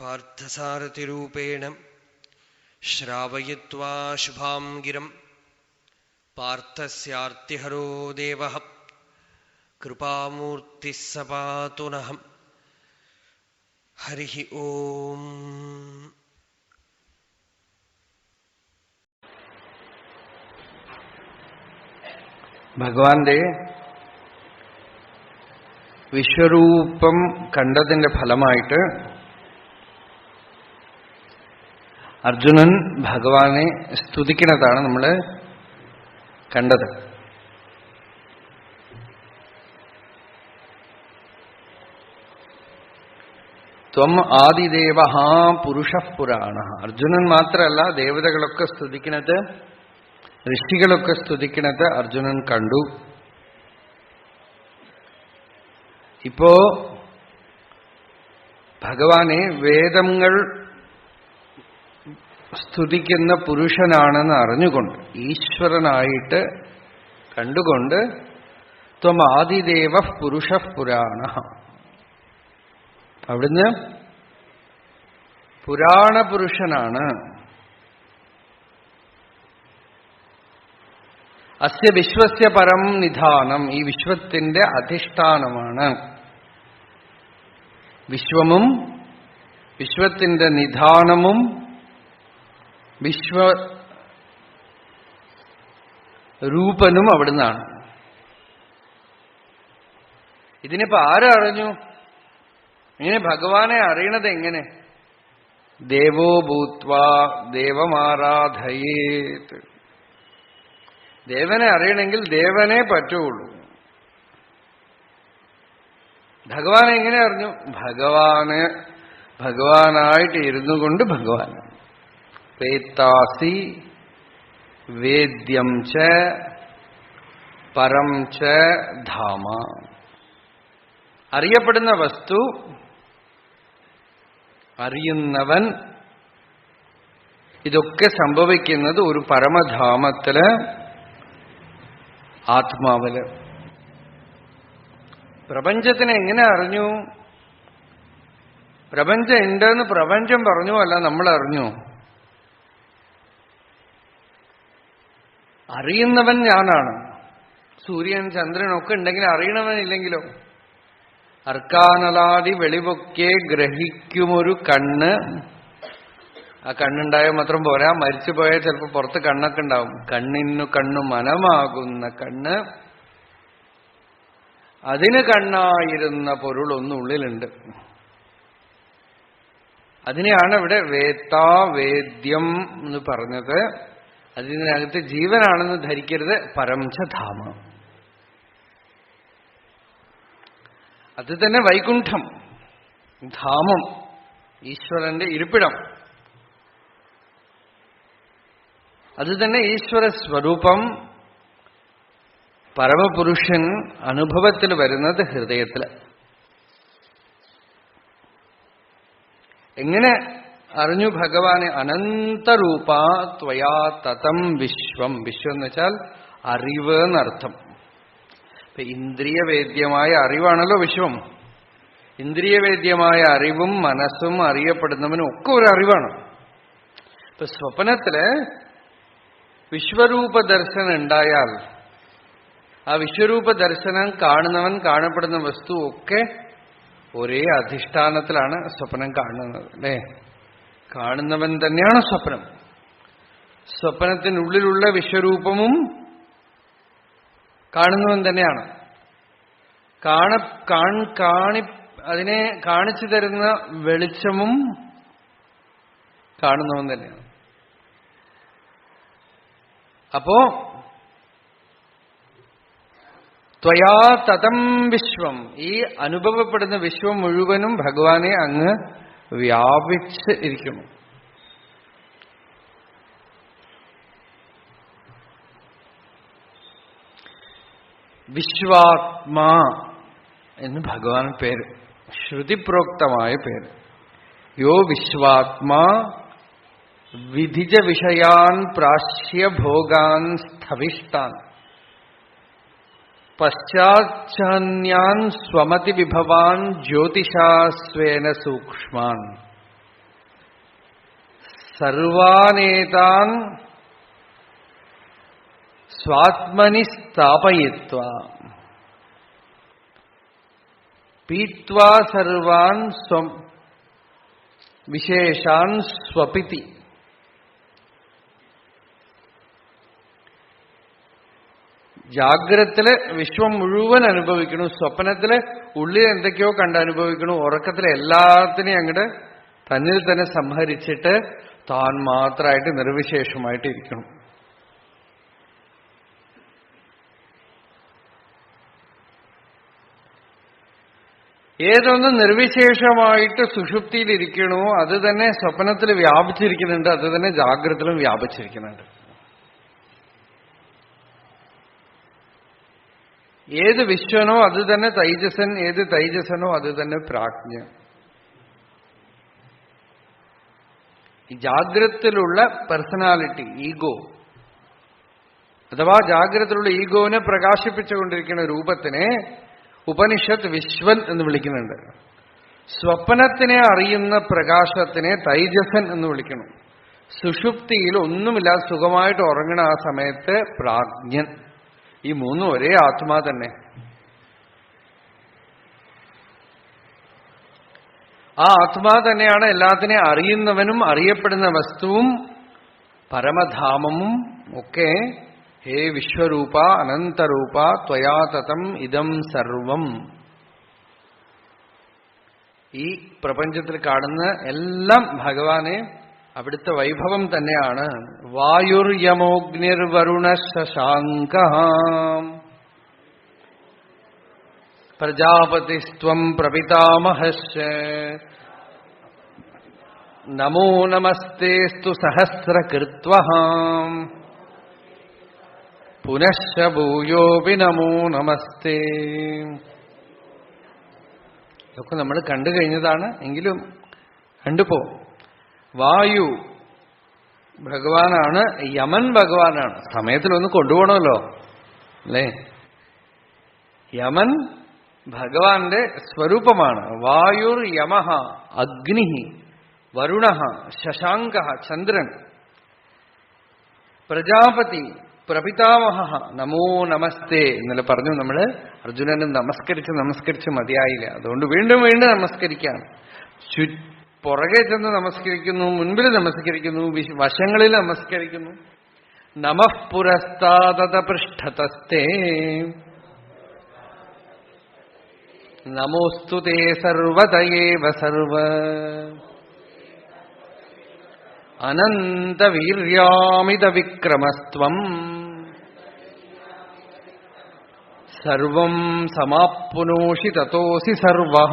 പാർത്ഥസാരഥിരൂപേണ ശ്രാവയിത്വാ ശുഭാം ഗിരം പാർത്ഥസ്യാർത്തിഹരോ ദേവഃ കൃപാമൂർത്തിഃ സ പാതു നഃ. ഹരി ഓം. ഭഗവാന്റെ വിശ്വരൂപം കണ്ടതിന്റെ ഫലമായിട്ട് അർജുനൻ ഭഗവാനെ സ്തുതിക്കുന്നതാണ് നമ്മൾ കണ്ടത്. ത്വം ആദിദേവഃ പുരുഷഃ പുരാണഃ. അർജുനൻ മാത്രമല്ല, ദേവതകളൊക്കെ സ്തുതിക്കുന്നത്, ഋഷികളൊക്കെ സ്തുതിക്കുന്നത് അർജുനൻ കണ്ടു. ഇപ്പോ ഭഗവാനെ വേദങ്ങൾ സ്തുതിക്കുന്ന പുരുഷനാണെന്ന് അറിഞ്ഞുകൊണ്ട്, ഈശ്വരനായിട്ട് കണ്ടുകൊണ്ട്, ത്വം ആദിദേവഃ പുരുഷഃ പുരാണഃ, അവിടുന്ന് പുരാണ പുരുഷനാണ്. അസ്യ വിശ്വസ്യ പരം നിധാനം, ഈ വിശ്വത്തിന്റെ അധിഷ്ഠാനമാണ്. വിശ്വമും വിശ്വത്തിന്റെ നിധാനമും വിശ്വരൂപനും അവിടുന്നാണ്. ഇതിനിപ്പോ ആരറിഞ്ഞു? ഇങ്ങനെ ഭഗവാനെ അറിയണത് എങ്ങനെ? ദേവോ ഭൂത്വാ ദേവമാരാധയേത്. ദേവനെ അറിയണമെങ്കിൽ ദേവനെ പറ്റുള്ളൂ. ഭഗവാനെ എങ്ങനെ അറിഞ്ഞു? ഭഗവാനായിട്ട് ഇരുന്നു കൊണ്ട് ഭഗവാൻ. വേത്താസി വേദ്യം ച പരം ച ധാമ. അറിയപ്പെടുന്ന വസ്തു, അറിയുന്നവൻ, ഇതൊക്കെ സംഭവിക്കുന്നത് ഒരു പരമധാമത്തില്, ആത്മാവില്. പ്രപഞ്ചത്തിനെ എങ്ങനെ അറിഞ്ഞു? പ്രപഞ്ചം ഉണ്ടെന്ന് പ്രപഞ്ചം പറഞ്ഞു, അല്ല നമ്മൾ അറിഞ്ഞു. അറിയുന്നവൻ ഞാനാണ്. സൂര്യൻ ചന്ദ്രനൊക്കെ ഉണ്ടെങ്കിൽ അറിയണവനില്ലെങ്കിലോ? അർക്കാനലാദി വെളിവൊക്കെ ഗ്രഹിക്കുമൊരു കണ്ണ്. ആ കണ്ണുണ്ടായാൽ മാത്രം പോരാ, മരിച്ചു പോയാൽ ചിലപ്പോൾ പുറത്ത് കണ്ണൊക്കെ ഉണ്ടാവും. കണ്ണിനു കണ്ണു മനമാകുന്ന കണ്ണ്, അതിന് കണ്ണായിരുന്ന പൊരുളൊന്നുള്ളിലുണ്ട്. അതിനെയാണ് ഇവിടെ വേത്താ വേദ്യം എന്ന് പറഞ്ഞത്. അതിനകത്ത് ജീവനാണെന്ന് ധരിക്കരുത്. പരംചധാമ, അത് തന്നെ വൈകുണ്ഠം, ധാമം, ഈശ്വരന്റെ ഇരിപ്പിടം. അത് തന്നെ ഈശ്വര സ്വരൂപം. പരമപുരുഷൻ അനുഭവത്തിൽ വരുന്നത് ഹൃദയത്തിൽ. എങ്ങനെ അറിഞ്ഞു ഭഗവാനെ? അനന്തരൂപ ത്വയാ തതം വിശ്വം. വിശ്വം എന്ന് വെച്ചാൽ അറിവ് എന്നർത്ഥം. ഇപ്പൊ ഇന്ദ്രിയവേദ്യമായ അറിവാണല്ലോ വിശ്വം. ഇന്ദ്രിയവേദ്യമായ അറിവും മനസ്സും അറിയപ്പെടുന്നവനും ഒക്കെ ഒരു അറിവാണ്. ഇപ്പൊ സ്വപ്നത്തില് വിശ്വരൂപ ദർശനം ഉണ്ടായാൽ ആ വിശ്വരൂപ ദർശനം കാണുന്നവൻ, കാണപ്പെടുന്ന വസ്തു ഒക്കെ ഒരേ അധിഷ്ഠാനത്തിലാണ് സ്വപ്നം കാണുന്നത്, അല്ലേ? കാണുന്നവൻ തന്നെയാണ് സ്വപ്നം. സ്വപ്നത്തിനുള്ളിലുള്ള വിശ്വരൂപവും കാണുന്നവൻ തന്നെയാണ്. അതിനെ കാണിച്ചു തരുന്ന വെളിച്ചമും കാണുന്നവൻ തന്നെയാണ്. അപ്പോ ത്വയാ തതം വിശ്വം, ഈ അനുഭവപ്പെടുന്ന വിശ്വം മുഴുവനും ഭഗവാനെ അങ്ങ് വ്യാപിച്ച് ഇരിക്കുന്നു. വിശ്വാത്മാ എന്ന് ഭഗവാൻ പേര്, ശ്രുതിപ്രോക്തമായ പേര്. യോ വിശ്വാത്മാ വിധിജ വിഷയാൻ പ്രാശ്യ ഭോഗാൻ സ്ഥവിഷ്ടാൻ പശ്ചാച്ഛന്യാൻ സ്വമതി വിഭവാൻ ജ്യോതിഷാസ്വേന സൂക്ഷ്മാൻ. സർവാനേതാൻ സ്വാത്മനി സ്ഥാപയിത്വ പീത്വാ സർവാൻ വിശേഷാൻ സ്വപിതി. ജാഗ്രത്തില് വിശ്വം മുഴുവൻ അനുഭവിക്കണു, സ്വപ്നത്തില് ഉള്ളിൽ എന്തൊക്കെയോ കണ്ടനുഭവിക്കണു, ഉറക്കത്തില് എല്ലാത്തിനെയും അങ്ങോട്ട് തന്നിൽ തന്നെ സംഹരിച്ചിട്ട് താൻ മാത്രമായിട്ട് നിർവിശേഷമായിട്ട് ഇരിക്കണം. ഏതൊന്ന് നിർവിശേഷമായിട്ട് സുഷുപ്തിയിലിരിക്കണോ അത് തന്നെ സ്വപ്നത്തിൽ വ്യാപിച്ചിരിക്കുന്നുണ്ട്, അത് തന്നെ ജാഗ്രതയിലും വ്യാപിച്ചിരിക്കുന്നുണ്ട്. ഏത് വിശ്വനോ അത് തന്നെ തൈജസൻ, ഏത് തൈജസനോ അത് തന്നെ പ്രാജ്ഞ. ഈ ജാഗ്രതത്തിലുള്ള പേഴ്സണാലിറ്റി, ഈഗോ, അഥവാ ജാഗ്രതത്തിലുള്ള ഈഗോനെ പ്രകാശിപ്പിച്ചുകൊണ്ടിരിക്കുന്ന രൂപത്തിനെ ഉപനിഷത്ത് വിശ്വൻ എന്ന് വിളിക്കുന്നുണ്ട്. സ്വപ്നത്തിനെ അറിയുന്ന പ്രകാശത്തിനെ തൈജസൻ എന്ന് വിളിക്കണം. സുഷുപ്തിയിൽ ഒന്നുമില്ലാതെ സുഖമായിട്ട് ഉറങ്ങണ ആ സമയത്ത് പ്രാജ്ഞൻ. ഈ മൂന്നും ഒരേ ആത്മാ തന്നെ. ആ ആത്മാ തന്നെയാണ് എല്ലാത്തിനെയും അറിയുന്നവനും അറിയപ്പെടുന്ന വസ്തുവും പരമധാമവും ഒക്കെ. ഹേ വിശ്വരൂപ അനന്തരൂപ ത്വയാ തതം ഇദം സർവം. ഈ പ്രപഞ്ചത്തിൽ കാണുന്ന എല്ലാം ഭഗവാനെ അവിടുത്തെ വൈഭവം തന്നെയാണ്. വായുർയമോഗ്നിർവരുണ ശശാങ്ക പ്രജാപതിസ്ത്വം പ്രപിതാമഹശ്ച നമോ നമസ്തേസ്തു സഹസ്രകൃത്വഃ പുനശ്ച ഭൂയോപി നമോ നമസ്തേ. ഇതൊക്കെ നമ്മൾ കണ്ടു കഴിഞ്ഞതാണ്, എങ്കിലും കണ്ടുപോ. വായു ഭഗവാനാണ്, യമൻ ഭഗവാനാണ്. സമയത്തിലൊന്ന് കൊണ്ടുപോകണമല്ലോ അല്ലേ? യമൻ ഭഗവാന്റെ സ്വരൂപമാണ്. വായുർ യമഃ അഗ്നി, വരുണഃ ശശാങ്ക ചന്ദ്രൻ, പ്രജാപതി പ്രപിതാമഹ നമോ നമസ്തേ. ഇന്നലെ പറഞ്ഞു നമ്മള് അർജുനന് നമസ്കരിച്ച് മതിയായില്ല, അതുകൊണ്ട് വീണ്ടും വീണ്ടും നമസ്കരിക്കാം. പുറകെ ചെന്ന് നമസ്കരിക്കുന്നു, മുൻപിൽ നമസ്കരിക്കുന്നു, വശങ്ങളിൽ നമസ്കരിക്കുന്നു. നമഃ പുരസ്താദത പൃഷ്ഠതസ്തേ നമോസ്തുതേ സർവതയേവ സർവ അനന്തവീര്യാമിത വിക്രമസ്ത്വം സർവം സമാപ്നോഷി തതോസി സർവഃ.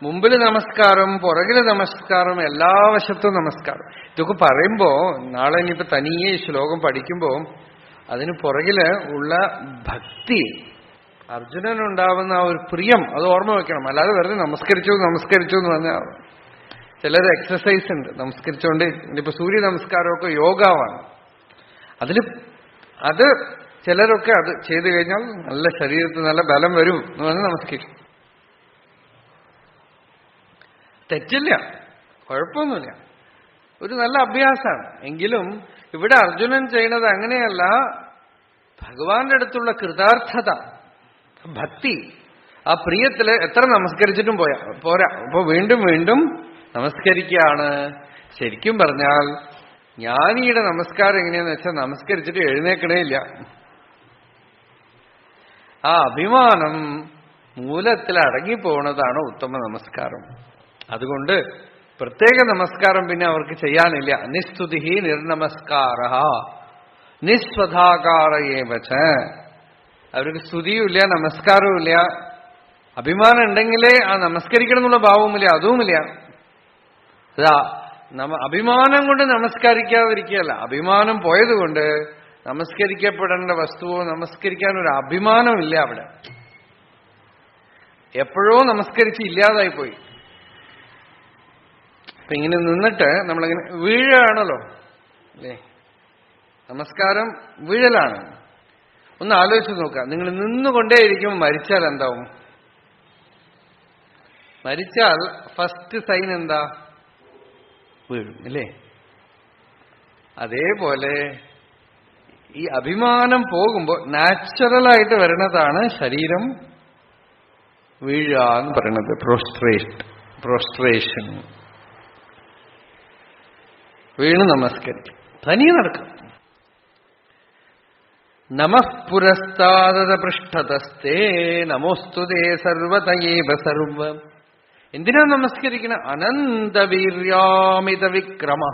മുമ്പിൽ നമസ്കാരം, പുറകില് നമസ്കാരം, എല്ലാ വശത്തും നമസ്കാരം. ഇതൊക്കെ പറയുമ്പോ നാളെ ഇനിയിപ്പോ തനിയെ ശ്ലോകം പഠിക്കുമ്പോ അതിന് പുറകില് ഉള്ള ഭക്തി, അർജുനനുണ്ടാവുന്ന ആ ഒരു പ്രിയം, അത് ഓർമ്മ വെക്കണം. അല്ലാതെ വെറുതെ നമസ്കരിച്ചു എന്ന് പറഞ്ഞാൽ ചിലർ എക്സസൈസ് ഉണ്ട് നമസ്കരിച്ചുകൊണ്ട്. ഇനിയിപ്പോ സൂര്യ നമസ്കാരമൊക്കെ യോഗാവാണ്. അത് ചിലരൊക്കെ അത് ചെയ്തു കഴിഞ്ഞാൽ നല്ല ശരീരത്തിൽ നല്ല ബലം വരും എന്ന് പറഞ്ഞ് നമസ്കരിക്കും. തെറ്റില്ല, കുഴപ്പമൊന്നുമില്ല, ഒരു നല്ല അഭ്യാസമാണ്. എങ്കിലും ഇവിടെ അർജുനൻ ചെയ്യുന്നത് അങ്ങനെയല്ല. ഭഗവാന്റെ അടുത്തുള്ള കൃതാർത്ഥത, ഭക്തി, ആ പ്രിയത്തില് എത്ര നമസ്കരിച്ചിട്ടും പോരാ. അപ്പൊ വീണ്ടും വീണ്ടും നമസ്കരിക്കുകയാണ്. ശരിക്കും പറഞ്ഞാൽ ജ്ഞാനിയുടെ നമസ്കാരം എങ്ങനെയാന്ന് വെച്ചാൽ നമസ്കരിച്ചിട്ട് എഴുന്നേക്കണേ ഇല്ല. ആ അഭിമാനം മൂലത്തിൽ അടങ്ങിപ്പോണതാണ് ഉത്തമ നമസ്കാരം. അതുകൊണ്ട് പ്രത്യേക നമസ്കാരം പിന്നെ അവർക്ക് ചെയ്യാനില്ല. നിസ്തുതി നിർനമസ്കാര നിസ്വധാകാരയേവച. അവർക്ക് സ്തുതിയുമില്ല, നമസ്കാരവുമില്ല. അഭിമാനം ഉണ്ടെങ്കിലേ ആ നമസ്കരിക്കണം എന്നുള്ള ഭാവവുമില്ല, അതുമില്ല. അതാ അഭിമാനം കൊണ്ട് നമസ്കരിക്കാതിരിക്കുകയല്ല, അഭിമാനം പോയതുകൊണ്ട് നമസ്കരിക്കപ്പെടേണ്ട വസ്തുവോ നമസ്കരിക്കാനൊരു അഭിമാനമില്ല അവിടെ. എപ്പോഴോ നമസ്കരിച്ച് ഇല്ലാതായി പോയി. അപ്പൊ ഇങ്ങനെ നിന്നിട്ട് നമ്മളിങ്ങനെ വീഴാണല്ലോ അല്ലേ? നമസ്കാരം വീഴലാണ്. ഒന്ന് ആലോചിച്ച് നോക്കുക, നിങ്ങൾ നിന്നുകൊണ്ടേയിരിക്കും മരിച്ചാൽ എന്താവും? മരിച്ചാൽ ഫസ്റ്റ് സൈൻ എന്താ? വീഴും അല്ലേ? അതേപോലെ ഈ അഭിമാനം പോകുമ്പോൾ നാച്ചുറലായിട്ട് വരുന്നതാണ് ശരീരം വീഴുക എന്ന് പറയുന്നത്. പ്രോസ്ട്രേഷൻ. വീണ് നമസ്കരിക്കും, തനിയെ നടക്കും. നമഃ പുരസ്താദ പൃഷ്ഠതസ്തേ നമോസ്തുതേ സർവതയേവ സർവം. എന്തിനാ നമസ്കരിക്കണ? അനന്തവീര്യാമിത വിക്രമ.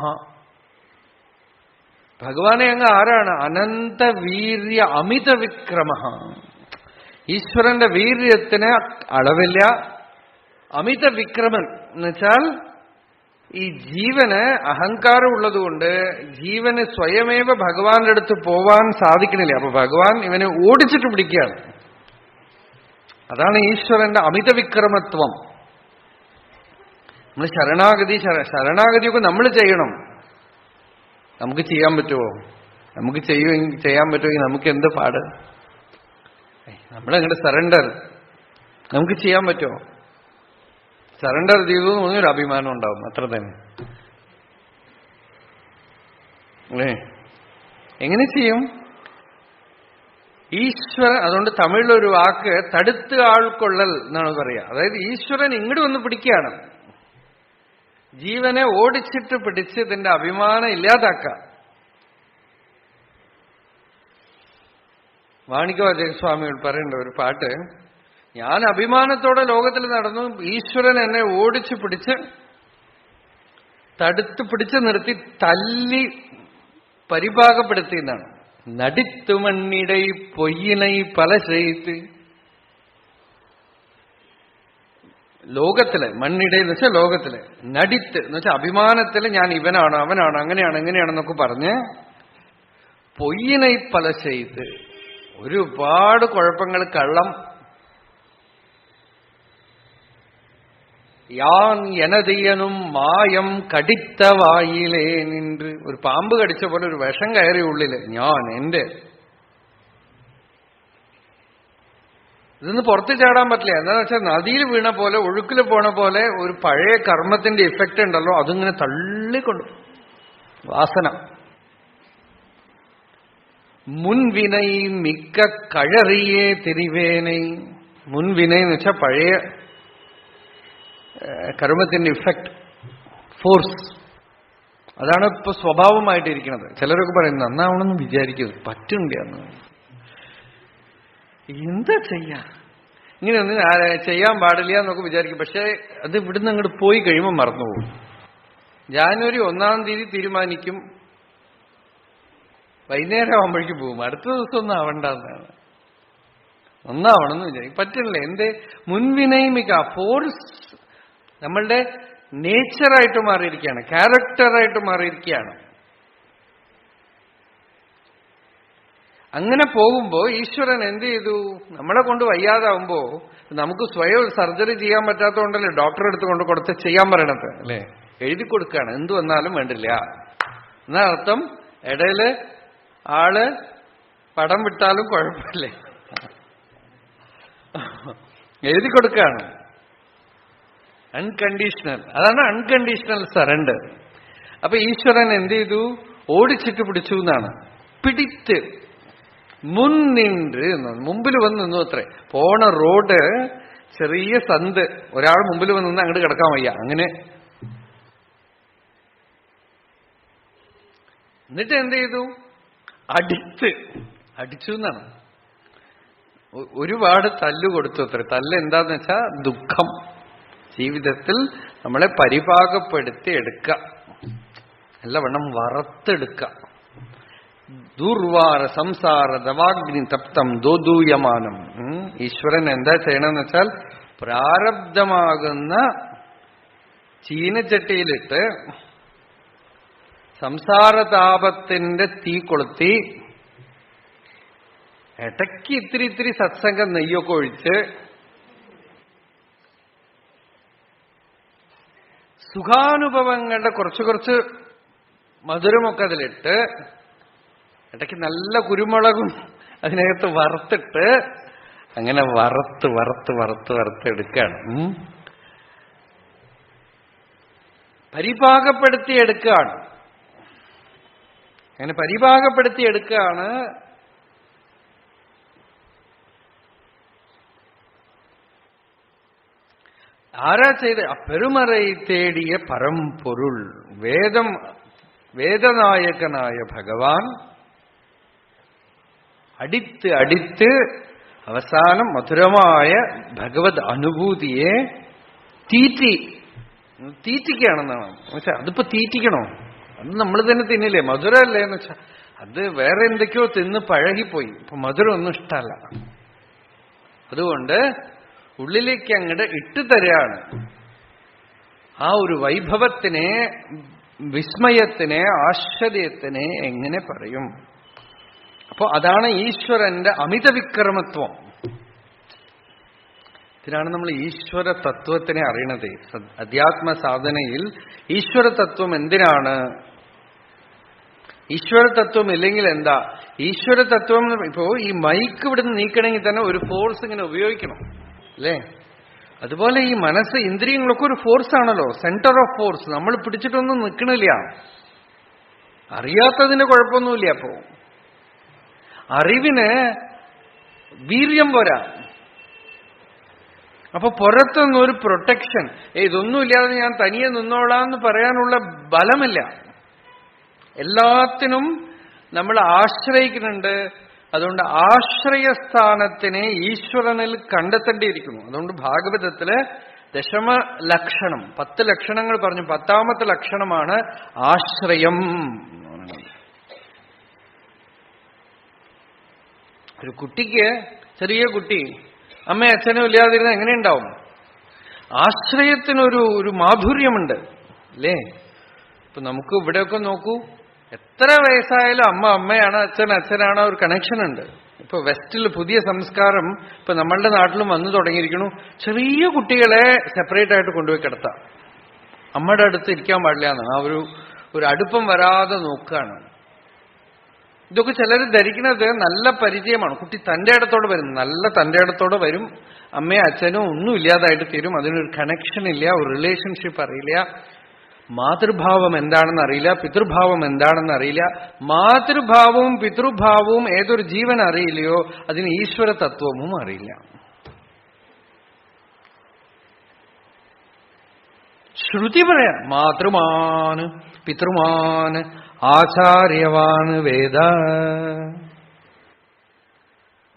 ഭഗവാനെ അങ്ങ് ആരാണ്? അനന്തവീര്യ അമിത വിക്രമ. ഈശ്വരന്റെ വീര്യത്തിന് അളവില്ല. അമിത വിക്രമൻ എന്നുവെച്ചാൽ ഈ ജീവന് അഹങ്കാരം ഉള്ളതുകൊണ്ട് ജീവന് സ്വയമേവ ഭഗവാന്റെ അടുത്ത് പോവാൻ സാധിക്കണില്ല. അപ്പൊ ഭഗവാൻ ഇവനെ ഓടിച്ചിട്ട് പിടിക്കുകയാണ്. അതാണ് ഈശ്വരന്റെ അമിത വിക്രമത്വം. നമ്മൾ ശരണാഗതിയൊക്കെ നമ്മൾ ചെയ്യണം. നമുക്ക് ചെയ്യാൻ പറ്റുമോ? നമുക്ക് ചെയ്യാൻ പറ്റുമെങ്കിൽ നമുക്ക് എന്ത് പാട്? നമ്മളങ്ങോട്ട് സറണ്ടർ നമുക്ക് ചെയ്യാൻ പറ്റുമോ? സറണ്ടർ ചെയ്തു ഒരു അഭിമാനം ഉണ്ടാവും, അത്ര തന്നെ. അല്ലേ? എങ്ങനെ ചെയ്യും? ഈശ്വരൻ. അതുകൊണ്ട് തമിഴിലൊരു വാക്ക് തടുത്ത് ആൾക്കൊള്ളൽ എന്നാണ് പറയുക. അതായത് ഈശ്വരൻ ഇങ്ങോട്ട് വന്ന് പിടിക്കുകയാണ്. ജീവനെ ഓടിച്ചിട്ട് പിടിച്ച് ഇതിന്റെ അഭിമാനം ഇല്ലാതാക്കാം. മാണിക്യവാചകസ്വാമികൾ പറയേണ്ട ഒരു പാട്ട്, ഞാൻ അഭിമാനത്തോടെ ലോകത്തിൽ നടന്നു, ഈശ്വരൻ എന്നെ ഓടിച്ചു പിടിച്ച് തടുത്ത് പിടിച്ചു നിർത്തി തല്ലി പരിഭാഗപ്പെടുത്തി എന്നാണ്. നടിത്തു മണ്ണിടൈ പൊയ്യിനൈ പല ചെയ്ത്. ലോകത്തില് മണ്ണിടയിൽ എന്ന് വെച്ചാൽ ലോകത്തില്, നടിത്ത് എന്ന് വെച്ചാൽ അഭിമാനത്തില് ഞാൻ ഇവനാണ് അവനാണ് അങ്ങനെയാണ് എങ്ങനെയാണെന്നൊക്കെ പറഞ്ഞ് പൊയ്യിനൈ പല ചെയ്ത് ഒരുപാട് കുഴപ്പങ്ങൾ, കള്ളം. യാൻ എനതിയനും മായം കടിത്ത വായിലേ നിன்று. ഒരു പാമ്പ് കടിച്ച പോലെ ഒരു വിഷം കയറി ഉള്ളില്. ഞാൻ എന്റെ ഇതൊന്ന് പുറത്ത് ചാടാൻ പറ്റില്ല. എന്താണെന്ന് വെച്ചാൽ നദിയിൽ വീണ പോലെ ഒഴുക്കിൽ പോണ പോലെ ഒരു പഴയ കർമ്മത്തിന്റെ ഇഫക്റ്റ് ഉണ്ടല്ലോ, അതിങ്ങനെ തള്ളിക്കൊണ്ടു. വാസന. മുൻവിനൈ മിക്ക കഴറിയേ തിരിവേനൈ. മുൻവിനൈ എന്ന് വെച്ചാൽ പഴയ കർമ്മത്തിന്റെ ഇഫക്റ്റ്, ഫോഴ്സ്. അതാണ് ഇപ്പൊ സ്വഭാവമായിട്ടിരിക്കുന്നത്. ചിലരൊക്കെ പറയും നന്നാവണമെന്ന് വിചാരിക്കുന്നത് പറ്റുന്നില്ല. എന്താ ചെയ്യാ? ഇങ്ങനെയൊന്നും ചെയ്യാൻ പാടില്ല എന്നൊക്കെ വിചാരിക്കും. പക്ഷെ അത് ഇവിടുന്ന് അങ്ങോട്ട് പോയി കഴിയുമ്പോൾ മറന്നുപോകും. ജാനുവരി 1-ാം തീയതി തീരുമാനിക്കും, വൈകുന്നേരം ആവുമ്പോഴേക്കും പോകും. അടുത്ത ദിവസം ഒന്നും ആവണ്ടെന്നാണ്. ഒന്നാവണമെന്ന് വിചാരിക്കും. പറ്റില്ല. എന്റെ മുൻവിനയിമിക ഫോഴ്സ് നമ്മളുടെ നേച്ചറായിട്ട് മാറിയിരിക്കുകയാണ്, ക്യാരക്ടറായിട്ട് മാറിയിരിക്കുകയാണ്. അങ്ങനെ പോകുമ്പോ ഈശ്വരൻ എന്ത് ചെയ്തു? നമ്മളെ കൊണ്ട് വയ്യാതാവുമ്പോ നമുക്ക് സ്വയം സർജറി ചെയ്യാൻ പറ്റാത്തതുകൊണ്ടല്ലേ ഡോക്ടറെ അടുത്ത് കൊണ്ട് കൊടുത്ത് ചെയ്യാൻ പറയണത് അല്ലേ? എഴുതി കൊടുക്കുകയാണ്, എന്തു വന്നാലും വേണ്ടില്ല എന്നാ അർത്ഥം. ഇടയില് ആള് പടം വിട്ടാലും കുഴപ്പമില്ലേ, എഴുതി കൊടുക്കുകയാണ്. അൺകണ്ടീഷണൽ. അതാണ് അൺകണ്ടീഷണൽ സറണ്ടർ. അപ്പൊ ഈശ്വരൻ എന്ത് ചെയ്തു? ഓടിച്ചിട്ട് പിടിച്ചു എന്നാണ്. പിടിത്ത് മുൻനിன்று, മുമ്പിൽ വന്ന് നിന്നു അത്രേ. പോണ റോഡ് ചെറിയ സന്ത്, ഒരാൾ മുമ്പിൽ വന്ന് നിന്ന് അങ്ങോട്ട് കിടക്കാൻ വയ്യ. അങ്ങനെ എന്നിട്ട് എന്ത് ചെയ്തു? അടിച്ചു എന്നാണ്. ഒരുപാട് തല്ലു കൊടുത്തു അത്ര. തല്ല് എന്താന്ന് വെച്ചാ ദുഃഖം. ജീവിതത്തിൽ നമ്മളെ പരിപാകപ്പെടുത്തി എടുക്കുക, നല്ലവണ്ണം വറുത്തെടുക്കുക. ദുർവാര സംസാര ദവാഗ്നി തപ്തം ദോദൂയമാനം. ഈശ്വരൻ എന്താ ചെയ്യണമെന്ന് വെച്ചാൽ പ്രാരബ്ധമാകുന്ന ചീനച്ചട്ടിയിലിട്ട് സംസാരതാപത്തിന്റെ തീ കൊളുത്തി ഇടയ്ക്ക് ഇത്തിരി സത്സംഗം നെയ്യൊക്കെ ഒഴിച്ച് സുഖാനുഭവങ്ങളുടെ കുറച്ച് മധുരമൊക്കെ അതിലിട്ട് ഇടയ്ക്ക് നല്ല കുരുമുളകും അതിനകത്ത് വറുത്തിട്ട് അങ്ങനെ വറുത്ത് എടുക്കുകയാണ്. പരിഭാഗപ്പെടുത്തിയെടുക്കുകയാണ്. അങ്ങനെ പരിഭാഗപ്പെടുത്തിയെടുക്കുകയാണ്. ആരാ ചെയ്ത്? പെരുമറൈ തേടിയ പരമ്പൊരുൾ വേദനായകനായ ഭഗവാൻ അടിത്ത് അടിത്ത് അവസാനം മധുരമായ ഭഗവത് അനുഭൂതിയെ തീറ്റിക്കുകയാണെന്നാണ്. എന്നുവെച്ചാൽ അതിപ്പോ തീറ്റിക്കണോ? അത് നമ്മൾ തന്നെ തിന്നില്ലേ, മധുരമല്ലേ എന്ന് വെച്ചാൽ അത് വേറെ എന്തൊക്കെയോ തിന്ന് പഴകിപ്പോയി. ഇപ്പൊ മധുരം ഒന്നും ഇഷ്ടമല്ല. അതുകൊണ്ട് ഉള്ളിലേക്ക് അങ്ങോട്ട് ഇട്ടുതരാണ്. ആ ഒരു വൈഭവത്തിനെ, വിസ്മയത്തിനെ, ആശ്ചര്യത്തിനെ എങ്ങനെ പറയും? അപ്പോ അതാണ് ഈശ്വരന്റെ അമിത വിക്രമത്വം. ഇതിനാണ് നമ്മൾ ഈശ്വര തത്വത്തിനെ അറിയണത്. അധ്യാത്മ സാധനയിൽ ഈശ്വര തത്വം എന്തിനാണ്? ഈശ്വര തത്വം ഇല്ലെങ്കിൽ എന്താ? ഈശ്വര തത്വം ഇപ്പോ ഈ മൈക്ക് ഇവിടുന്ന് നീക്കണമെങ്കിൽ തന്നെ ഒരു ഫോഴ്സ് ഇങ്ങനെ ഉപയോഗിക്കണം, അല്ലേ? അതുപോലെ ഈ മനസ്സ്, ഇന്ദ്രിയങ്ങളൊക്കെ ഒരു ഫോഴ്സ് ആണല്ലോ, സെന്റർ ഓഫ് ഫോഴ്സ്. നമ്മൾ പിടിച്ചിട്ടൊന്നും നിൽക്കണില്ല. അറിയാത്തതിന് കുഴപ്പമൊന്നുമില്ല. അപ്പോ അറിവിന് വീര്യം പോരാ. അപ്പൊ പുറത്തുനിന്നൊരു പ്രൊട്ടക്ഷൻ, ഇതൊന്നുമില്ലാതെ ഞാൻ തനിയെ നിന്നോളാന്ന് പറയാനുള്ള ബലമില്ല. എല്ലാത്തിനും നമ്മൾ ആശ്രയിക്കുന്നുണ്ട്. അതുകൊണ്ട് ആശ്രയസ്ഥാനത്തിനെ ഈശ്വരനിൽ കണ്ടെത്തേണ്ടിയിരിക്കുന്നു. അതുകൊണ്ട് ഭാഗവതത്തില് ദശമലക്ഷണം 10 ലക്ഷണങ്ങൾ പറഞ്ഞു. 10ാമത്തെ ലക്ഷണമാണ് ആശ്രയം. ഒരു കുട്ടിക്ക്, ചെറിയ കുട്ടി അമ്മയും അച്ഛനും ഇല്ലാതിരുന്ന എങ്ങനെയുണ്ടാവും? ആശ്രയത്തിനൊരു മാധുര്യമുണ്ട്, അല്ലേ? ഇപ്പൊ നമുക്ക് ഇവിടെയൊക്കെ നോക്കൂ, എത്ര വയസ്സായാലും അമ്മ അമ്മയാണ്, അച്ഛൻ അച്ഛനാണ്, ഒരു കണക്ഷൻ ഉണ്ട്. ഇപ്പൊ വെസ്റ്റിൽ പുതിയ സംസ്കാരം ഇപ്പൊ നമ്മളുടെ നാട്ടിലും വന്നു തുടങ്ങിയിരിക്കുന്നു. ചെറിയ കുട്ടികളെ സെപ്പറേറ്റ് ആയിട്ട് കൊണ്ടുപോയി കിടത്താം. അമ്മയുടെ അടുത്ത് ഇരിക്കാൻ പാടില്ല എന്ന് ആ ഒരു അടുപ്പം വരാതെ നോക്കുകയാണ്. ഇതൊക്കെ ചിലർ ധരിക്കുന്നത് നല്ല പരിചയമാണ്. കുട്ടി തന്റെ ഇടത്തോടെ വരും, നല്ല തന്റെ ഇടത്തോടെ വരും. അമ്മയും അച്ഛനും ഒന്നും ഇല്ലാതായിട്ട് തീരും. അതിനൊരു കണക്ഷൻ ഇല്ല, ഒരു റിലേഷൻഷിപ്പ് അറിയില്ല. മാതൃഭാവം എന്താണെന്ന് അറിയില്ല, പിതൃഭാവം എന്താണെന്ന് അറിയില്ല. മാതൃഭാവവും പിതൃഭാവവും ഏതൊരു ജീവൻ അറിയില്ലയോ അതിന് ഈശ്വര തത്വവും അറിയില്ല. ശ്രുതി പറയാം, മാതൃമാന് പിതൃമാന് ആചാര്യവാന് വേദ.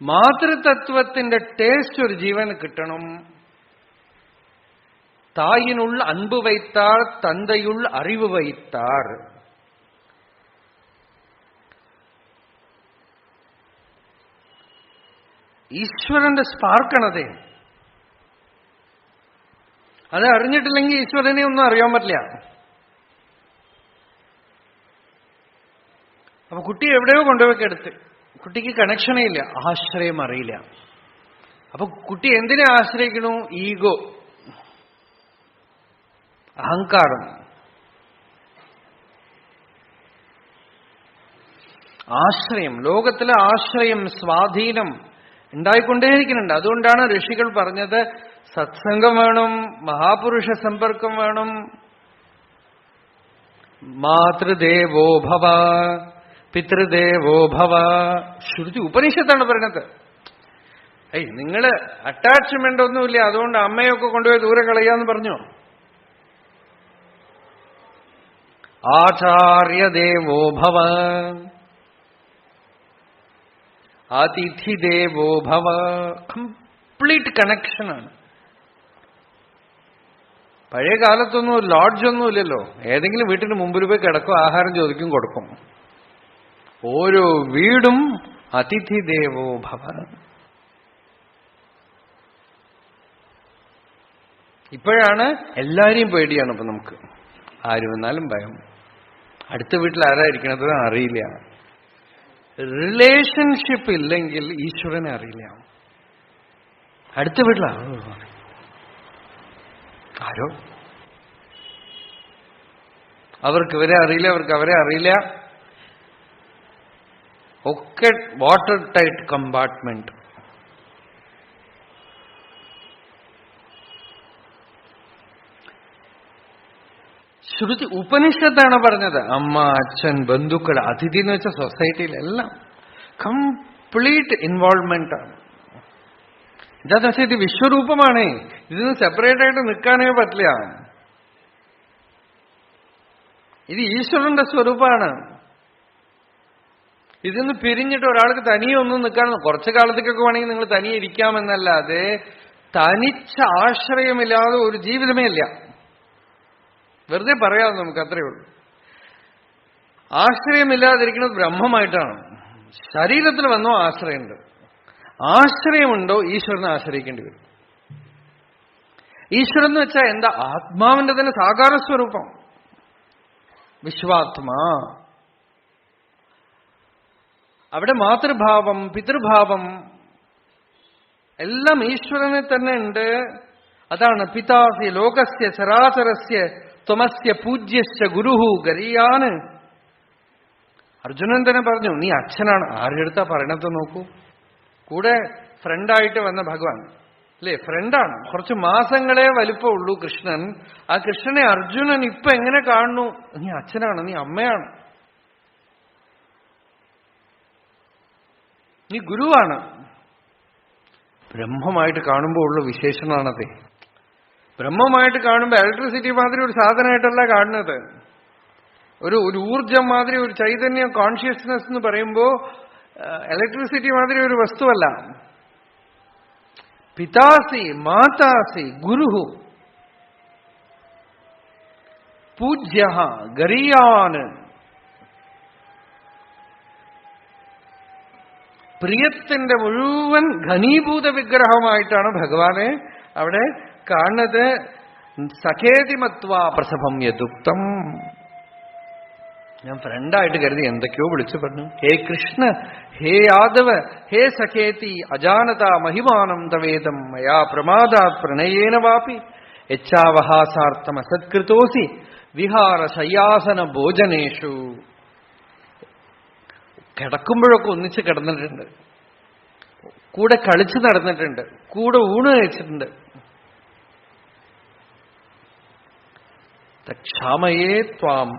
മാതൃതത്വത്തിന്റെ ടേസ്റ്റ് ഒരു ജീവന് കിട്ടണം. தாயினுள் அன்பு வைத்தார், தந்தையுள் அறிவு வைத்தார். ഈശ്വരന്റെ സ്പാർക്കാണതേ. അത് അറിഞ്ഞിട്ടില്ലെങ്കിൽ ഈശ്വരനെ ഒന്നും അറിയാൻ പറ്റില്ല. അപ്പൊ കുട്ടി എവിടെയോ കൊണ്ടുപോയി എടുത്ത്, കുട്ടിക്ക് കണക്ഷനേ ഇല്ല, ആശ്രയം അറിയില്ല. അപ്പൊ കുട്ടി എന്തിനെ ആശ്രയിക്കണു? ഈഗോ, അഹങ്കാരം. ആശ്രയം, ലോകത്തിലെ ആശ്രയം, സ്വാധീനം ഉണ്ടായിക്കൊണ്ടേയിരിക്കുന്നുണ്ട്. അതുകൊണ്ടാണ് ഋഷികൾ പറഞ്ഞത് സത്സംഗം വേണം, മഹാപുരുഷ സമ്പർക്കം വേണം. മാതൃദേവോ ഭവ പിതൃദേവോ ഭവ. ശ്രുതി ഉപനിഷത്താണ് പറയുന്നത്. നിങ്ങള് അറ്റാച്ച്മെന്റ് ഒന്നുമില്ല, അതുകൊണ്ട് അമ്മയൊക്കെ കൊണ്ടുപോയി ദൂരെ കളയാന്ന് പറഞ്ഞോ? ആചാര്യദേവോ ഭവ അതിഥിദേവോ ഭവ. കംപ്ലീറ്റ് കണക്ഷനാണ്. പഴയ കാലത്തൊന്നും ലോഡ്ജൊന്നുമില്ലല്ലോ. ഏതെങ്കിലും വീട്ടിന് മുമ്പിൽ പോയി കിടക്കും, ആഹാരം ചോദിക്കും, കൊടുക്കും. ഓരോ വീടും അതിഥിദേവോ ഭവ. ഇപ്പോഴാണ് എല്ലാരെയും പേടിയാണ്. ഇപ്പൊ നമുക്ക് ആര് വന്നാലും ഭയം. അടുത്ത വീട്ടിൽ ആരായിരിക്കണത് അറിയില്ല. റിലേഷൻഷിപ്പ് ഇല്ലെങ്കിൽ ഈശ്വരനെ അറിയില്ല. അടുത്ത വീട്ടിലാണ് ആരോ, അവർക്ക് ഇവരെ അറിയില്ല, അവർക്ക് അവരെ അറിയില്ല. ഒക്കെ വാട്ടർ ടൈറ്റ് കമ്പാർട്ട്മെന്റ്. ശ്രുതി ഉപനിഷത്താണ് പറഞ്ഞത്. അമ്മ, അച്ഛൻ, ബന്ധുക്കൾ, അതിഥി എന്ന് വെച്ച സൊസൈറ്റിയിലെല്ലാം കംപ്ലീറ്റ് ഇൻവോൾവ്മെന്റ് ആണ്. എന്താന്ന് വെച്ചാൽ ഇത് വിശ്വരൂപമാണ്. ഇതിന് സെപ്പറേറ്റ് ആയിട്ട് നിൽക്കാനേ പറ്റില്ല. ഇത് ഈശ്വരന്റെ സ്വരൂപമാണ്. ഇതിന്ന് പിരിഞ്ഞിട്ട് ഒരാൾക്ക് തനിയെ ഒന്നും നിൽക്കാൻ, കുറച്ചു കാലത്തേക്കൊക്കെ വേണമെങ്കിൽ നിങ്ങൾ തനിയെ ഇരിക്കാമെന്നല്ലാതെ തനിച്ച ആശ്രയമില്ലാതെ ഒരു ജീവിതമേ ഇല്ല. വെറുതെ പറയാം നമുക്ക്, അത്രയേ ഉള്ളൂ. ആശ്രയമില്ലാതിരിക്കുന്നത് ബ്രഹ്മമായിട്ടാണ്. ശരീരത്തിൽ വന്നോ ആശ്രയമുണ്ട്. ആശ്രയമുണ്ടോ ഈശ്വരനെ ആശ്രയിക്കേണ്ടി വരും. ഈശ്വരൻ എന്ന് വെച്ചാൽ എന്താ? ആത്മാവിന്റെ തന്നെ സാകാര സ്വരൂപം, വിശ്വാത്മാ. അവിടെ മാതൃഭാവം, പിതൃഭാവം എല്ലാം ഈശ്വരനെ തന്നെ ഉണ്ട്. അതാണ് പിതാസി ലോകസ്യ ചരാചരസ്യ ത്വമസ്യ പൂജ്യശ്ച ഗുരുഹു ഗരീയാന്. അർജുനൻ തന്നെ പറഞ്ഞു, നീ അച്ഛനാണ്. ആരുടെ അടുത്താ പറയണത് നോക്കൂ. കൂടെ ഫ്രണ്ടായിട്ട് വന്ന ഭഗവാൻ അല്ലേ? ഫ്രണ്ടാണ്. കുറച്ച് മാസങ്ങളെ വലിപ്പമുള്ളൂ കൃഷ്ണൻ. ആ കൃഷ്ണനെ അർജുനൻ ഇപ്പൊ എങ്ങനെ കാണുന്നു? നീ അച്ഛനാണ്, നീ അമ്മയാണ്, നീ ഗുരുവാണ്. ബ്രഹ്മമായിട്ട് കാണുമ്പോൾ ഉള്ള വിശേഷണമാണത്. ബ്രഹ്മമായിട്ട് കാണുമ്പോൾ ഇലക്ട്രിസിറ്റി മാതിരി ഒരു സാധനമായിട്ടല്ല കാണുന്നത്. ഒരു ഊർജം മാതിരി, ഒരു ചൈതന്യം, കോൺഷ്യസ്നെസ് എന്ന് പറയുമ്പോ ഇലക്ട്രിസിറ്റി മാതിരി ഒരു വസ്തുവല്ല. പിതാസി മാതാസി ഗുരുഹു പൂജ്യ ഗരീയാന്. പ്രിയത്തിന്റെ മുഴുവൻ ഘനീഭൂത വിഗ്രഹമായിട്ടാണ് ഭഗവാനെ അവിടെ കാണുന്നത്. സഖേതിമത്വാ പ്രസഭം യദുക്തം. ഞാൻ ഫ്രണ്ടായിട്ട് കരുതി എന്തൊക്കെയോ വിളിച്ചു പറഞ്ഞു. ഹേ കൃഷ്ണ, ഹേ യാദവ, ഹേ സഖേതി അജാനത മഹിമാനം തവേദം മയാ പ്രമാദാത് പ്രണയേന വാപി യച്ഛാവഹാസാർത്ഥം അസത്കൃതോസി വിഹാര ശയ്യാസന ഭോജനേഷു. കിടക്കുമ്പോഴൊക്കെ ഒന്നിച്ച് കിടന്നിട്ടുണ്ട്, കൂടെ കളിച്ചു നടന്നിട്ടുണ്ട്, കൂടെ ഊണ് കഴിച്ചിട്ടുണ്ട്. ക്ഷാമയേ ത്വാം,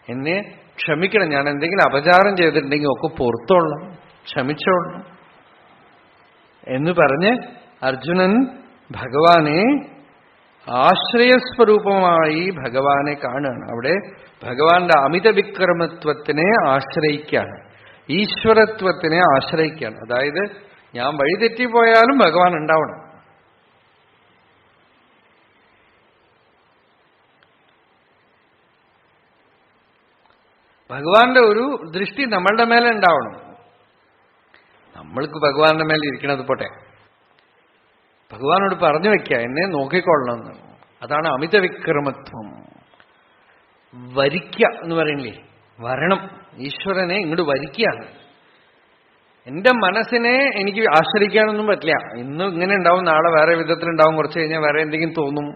എന്നെ ക്ഷമിക്കണം, ഞാൻ എന്തെങ്കിലും അപചാരം ചെയ്തിട്ടുണ്ടെങ്കിൽ ഒക്കെ പുറത്തോളണം, ക്ഷമിച്ചോളണം എന്ന് പറഞ്ഞ് അർജുനൻ ഭഗവാനെ ആശ്രയസ്വരൂപമായി ഭഗവാനെ കാണുകയാണ്. അവിടെ ഭഗവാന്റെ അമിത വിക്രമത്വത്തിനെ ആശ്രയിക്കുകയാണ്, ഈശ്വരത്വത്തിനെ ആശ്രയിക്കുകയാണ്. അതായത് ഞാൻ വഴിതെറ്റിപ്പോയാലും ഭഗവാൻ ഉണ്ടാവണം. ഭഗവാന്റെ ഒരു ദൃഷ്ടി നമ്മളുടെ മേലെ ഉണ്ടാവണം. നമ്മൾക്ക് ഭഗവാന്റെ മേലെ ഇരിക്കണത് പോട്ടെ, ഭഗവാനോട് പറഞ്ഞു വെക്കുക, എന്നെ നോക്കിക്കൊള്ളണം എന്ന്. അതാണ് അമിത വിക്രമത്വം. വരിക്ക എന്ന് പറയണില്ലേ, വരണം. ഈശ്വരനെ ഇങ്ങോട്ട് വരിക്കുകയാണ്. എന്റെ മനസ്സിനെ എനിക്ക് ആശ്രയിക്കാനൊന്നും പറ്റില്ല. ഇന്ന് ഇങ്ങനെ ഉണ്ടാവും, നാളെ വേറെ വിധത്തിലുണ്ടാവും, കുറച്ച് കഴിഞ്ഞാൽ വേറെ എന്തെങ്കിലും തോന്നും.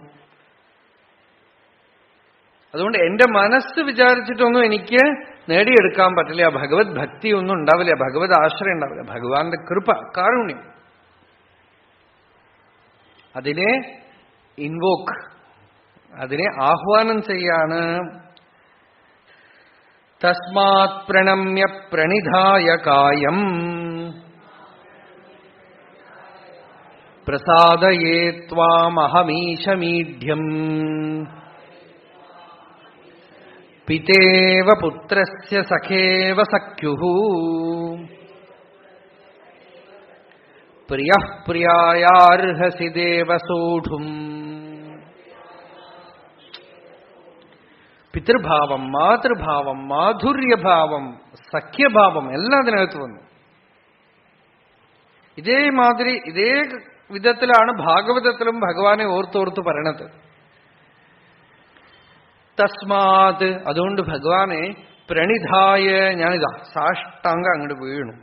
അതുകൊണ്ട് എന്റെ മനസ്സ് വിചാരിച്ചിട്ടൊന്നും എനിക്ക് നേടിയെടുക്കാൻ പറ്റില്ല. ഭഗവത് ഭക്തി ഒന്നും ഉണ്ടാവില്ല, ഭഗവത് ആശ്രയം ഉണ്ടാവില്ല. ഭഗവാന്റെ കൃപ, കാരുണ്യം, അതിനെ ഇൻവോക്ക്, അതിനെ ആഹ്വാനം ചെയ്യാണ്. തസ്മാത് പ്രണമ്യ പ്രണിധായ കായം പ്രസാദയേ ത്വാമഹമീശമീഢ്യം പിതേവ പുത്രസ്യ സഖേവ സഖ്യുഃ പ്രിയഃ പ്രിയായാർഹസി ദേവസോഢും. പിതൃഭാവം, മാതൃഭാവം, മാധുര്യഭാവം, സഖ്യഭാവം എല്ലാം അതിനകത്ത് വന്നു. ഇതേമാതിരി ഇതേ വിധത്തിലാണ് ഭാഗവതത്തിലും ഭഗവാനെ ഓർത്തോർത്ത് പറയണത്. തസ്മാത്, അതുകൊണ്ട് ഭഗവാനെ പ്രണിധായ, ഞാനിതാ സാഷ്ടാംഗ അങ്ങോട്ട് വീണു.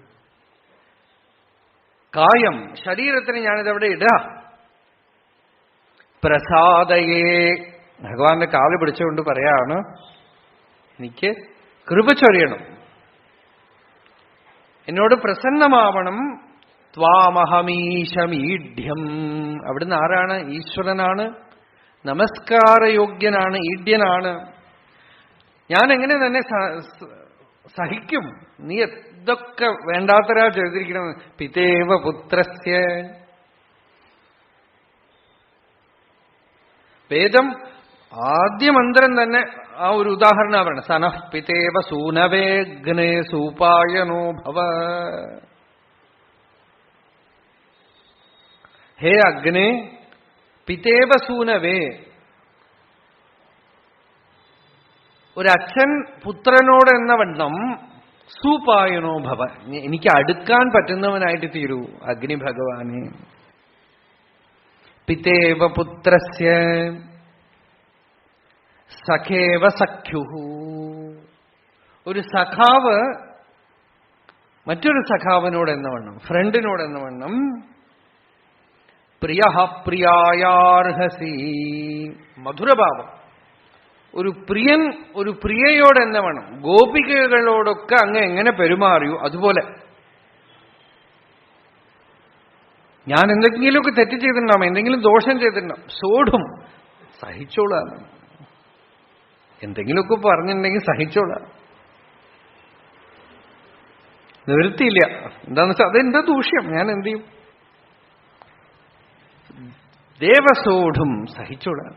കായം, ശരീരത്തിന് ഞാനിതവിടെ ഇടാ. പ്രസാദയേ, ഭഗവാന്റെ കാല് പിടിച്ചുകൊണ്ട് പറയാണ്, എനിക്ക് കൃപ ചൊരിയണം, എന്നോട് പ്രസന്നമാവണം. ത്വാമഹമീശമീഢ്യം, അവിടുന്ന് ആരാണ്? ഈശ്വരനാണ്. നമസ്കാരയോഗ്യനാണ്, ഈഡ്യനാണ്. ഞാൻ എങ്ങനെ തന്നെ സഹിക്കും? നീ എന്തൊക്കെ വേണ്ടാത്തരാ ചെയ്തിരിക്കണം. പിതേവ പുത്രസ്യ. വേദം ആദ്യ മന്ത്രം തന്നെ ആ ഒരു ഉദാഹരണം പറയണം. സനഃ പിതേവ സൂനവേഗ്നേ സൂപായനോ ഭവ. ഹേ അഗ്നേ, പിതേവ സൂനവേ. ഒരച്ഛൻ പുത്രനോട് എന്ന വണ്ണം സൂപായനോ ഭവ, എനിക്ക് അടുക്കാൻ പറ്റുന്നവനായിട്ട് തീരൂ അഗ്നി ഭഗവാനെ. പിതേവ പുത്രസ്യ സഖേവ സഖ്യുഹു. ഒരു സഖാവ് മറ്റൊരു സഖാവിനോട് എന്ന വണ്ണം, ഫ്രണ്ടിനോട് എന്ന വണ്ണം പ്രിയ പ്രിയായാർഹസി. മധുരഭാവം. ഒരു പ്രിയൻ ഒരു പ്രിയയോട് എന്ന വണ്ണം, ഗോപികകളോടൊക്കെ അങ്ങ് എങ്ങനെ പെരുമാറിയൂ അതുപോലെ. ഞാൻ എന്തെങ്കിലുമൊക്കെ തെറ്റ് ചെയ്തിട്ടുണ്ടാവും, എന്തെങ്കിലും ദോഷം ചെയ്തിട്ടുണ്ടാവും, സോടും സഹിച്ചോളാം. എന്തെങ്കിലുമൊക്കെ പറഞ്ഞിട്ടുണ്ടെങ്കിൽ സഹിച്ചോളാം, നിവൃത്തിയില്ല. എന്താന്ന് വെച്ചാൽ അതെന്താ ദൂഷ്യം, ഞാൻ എന്ത് ചെയ്യും? ദേവസോഢും സഹിച്ചോളാം,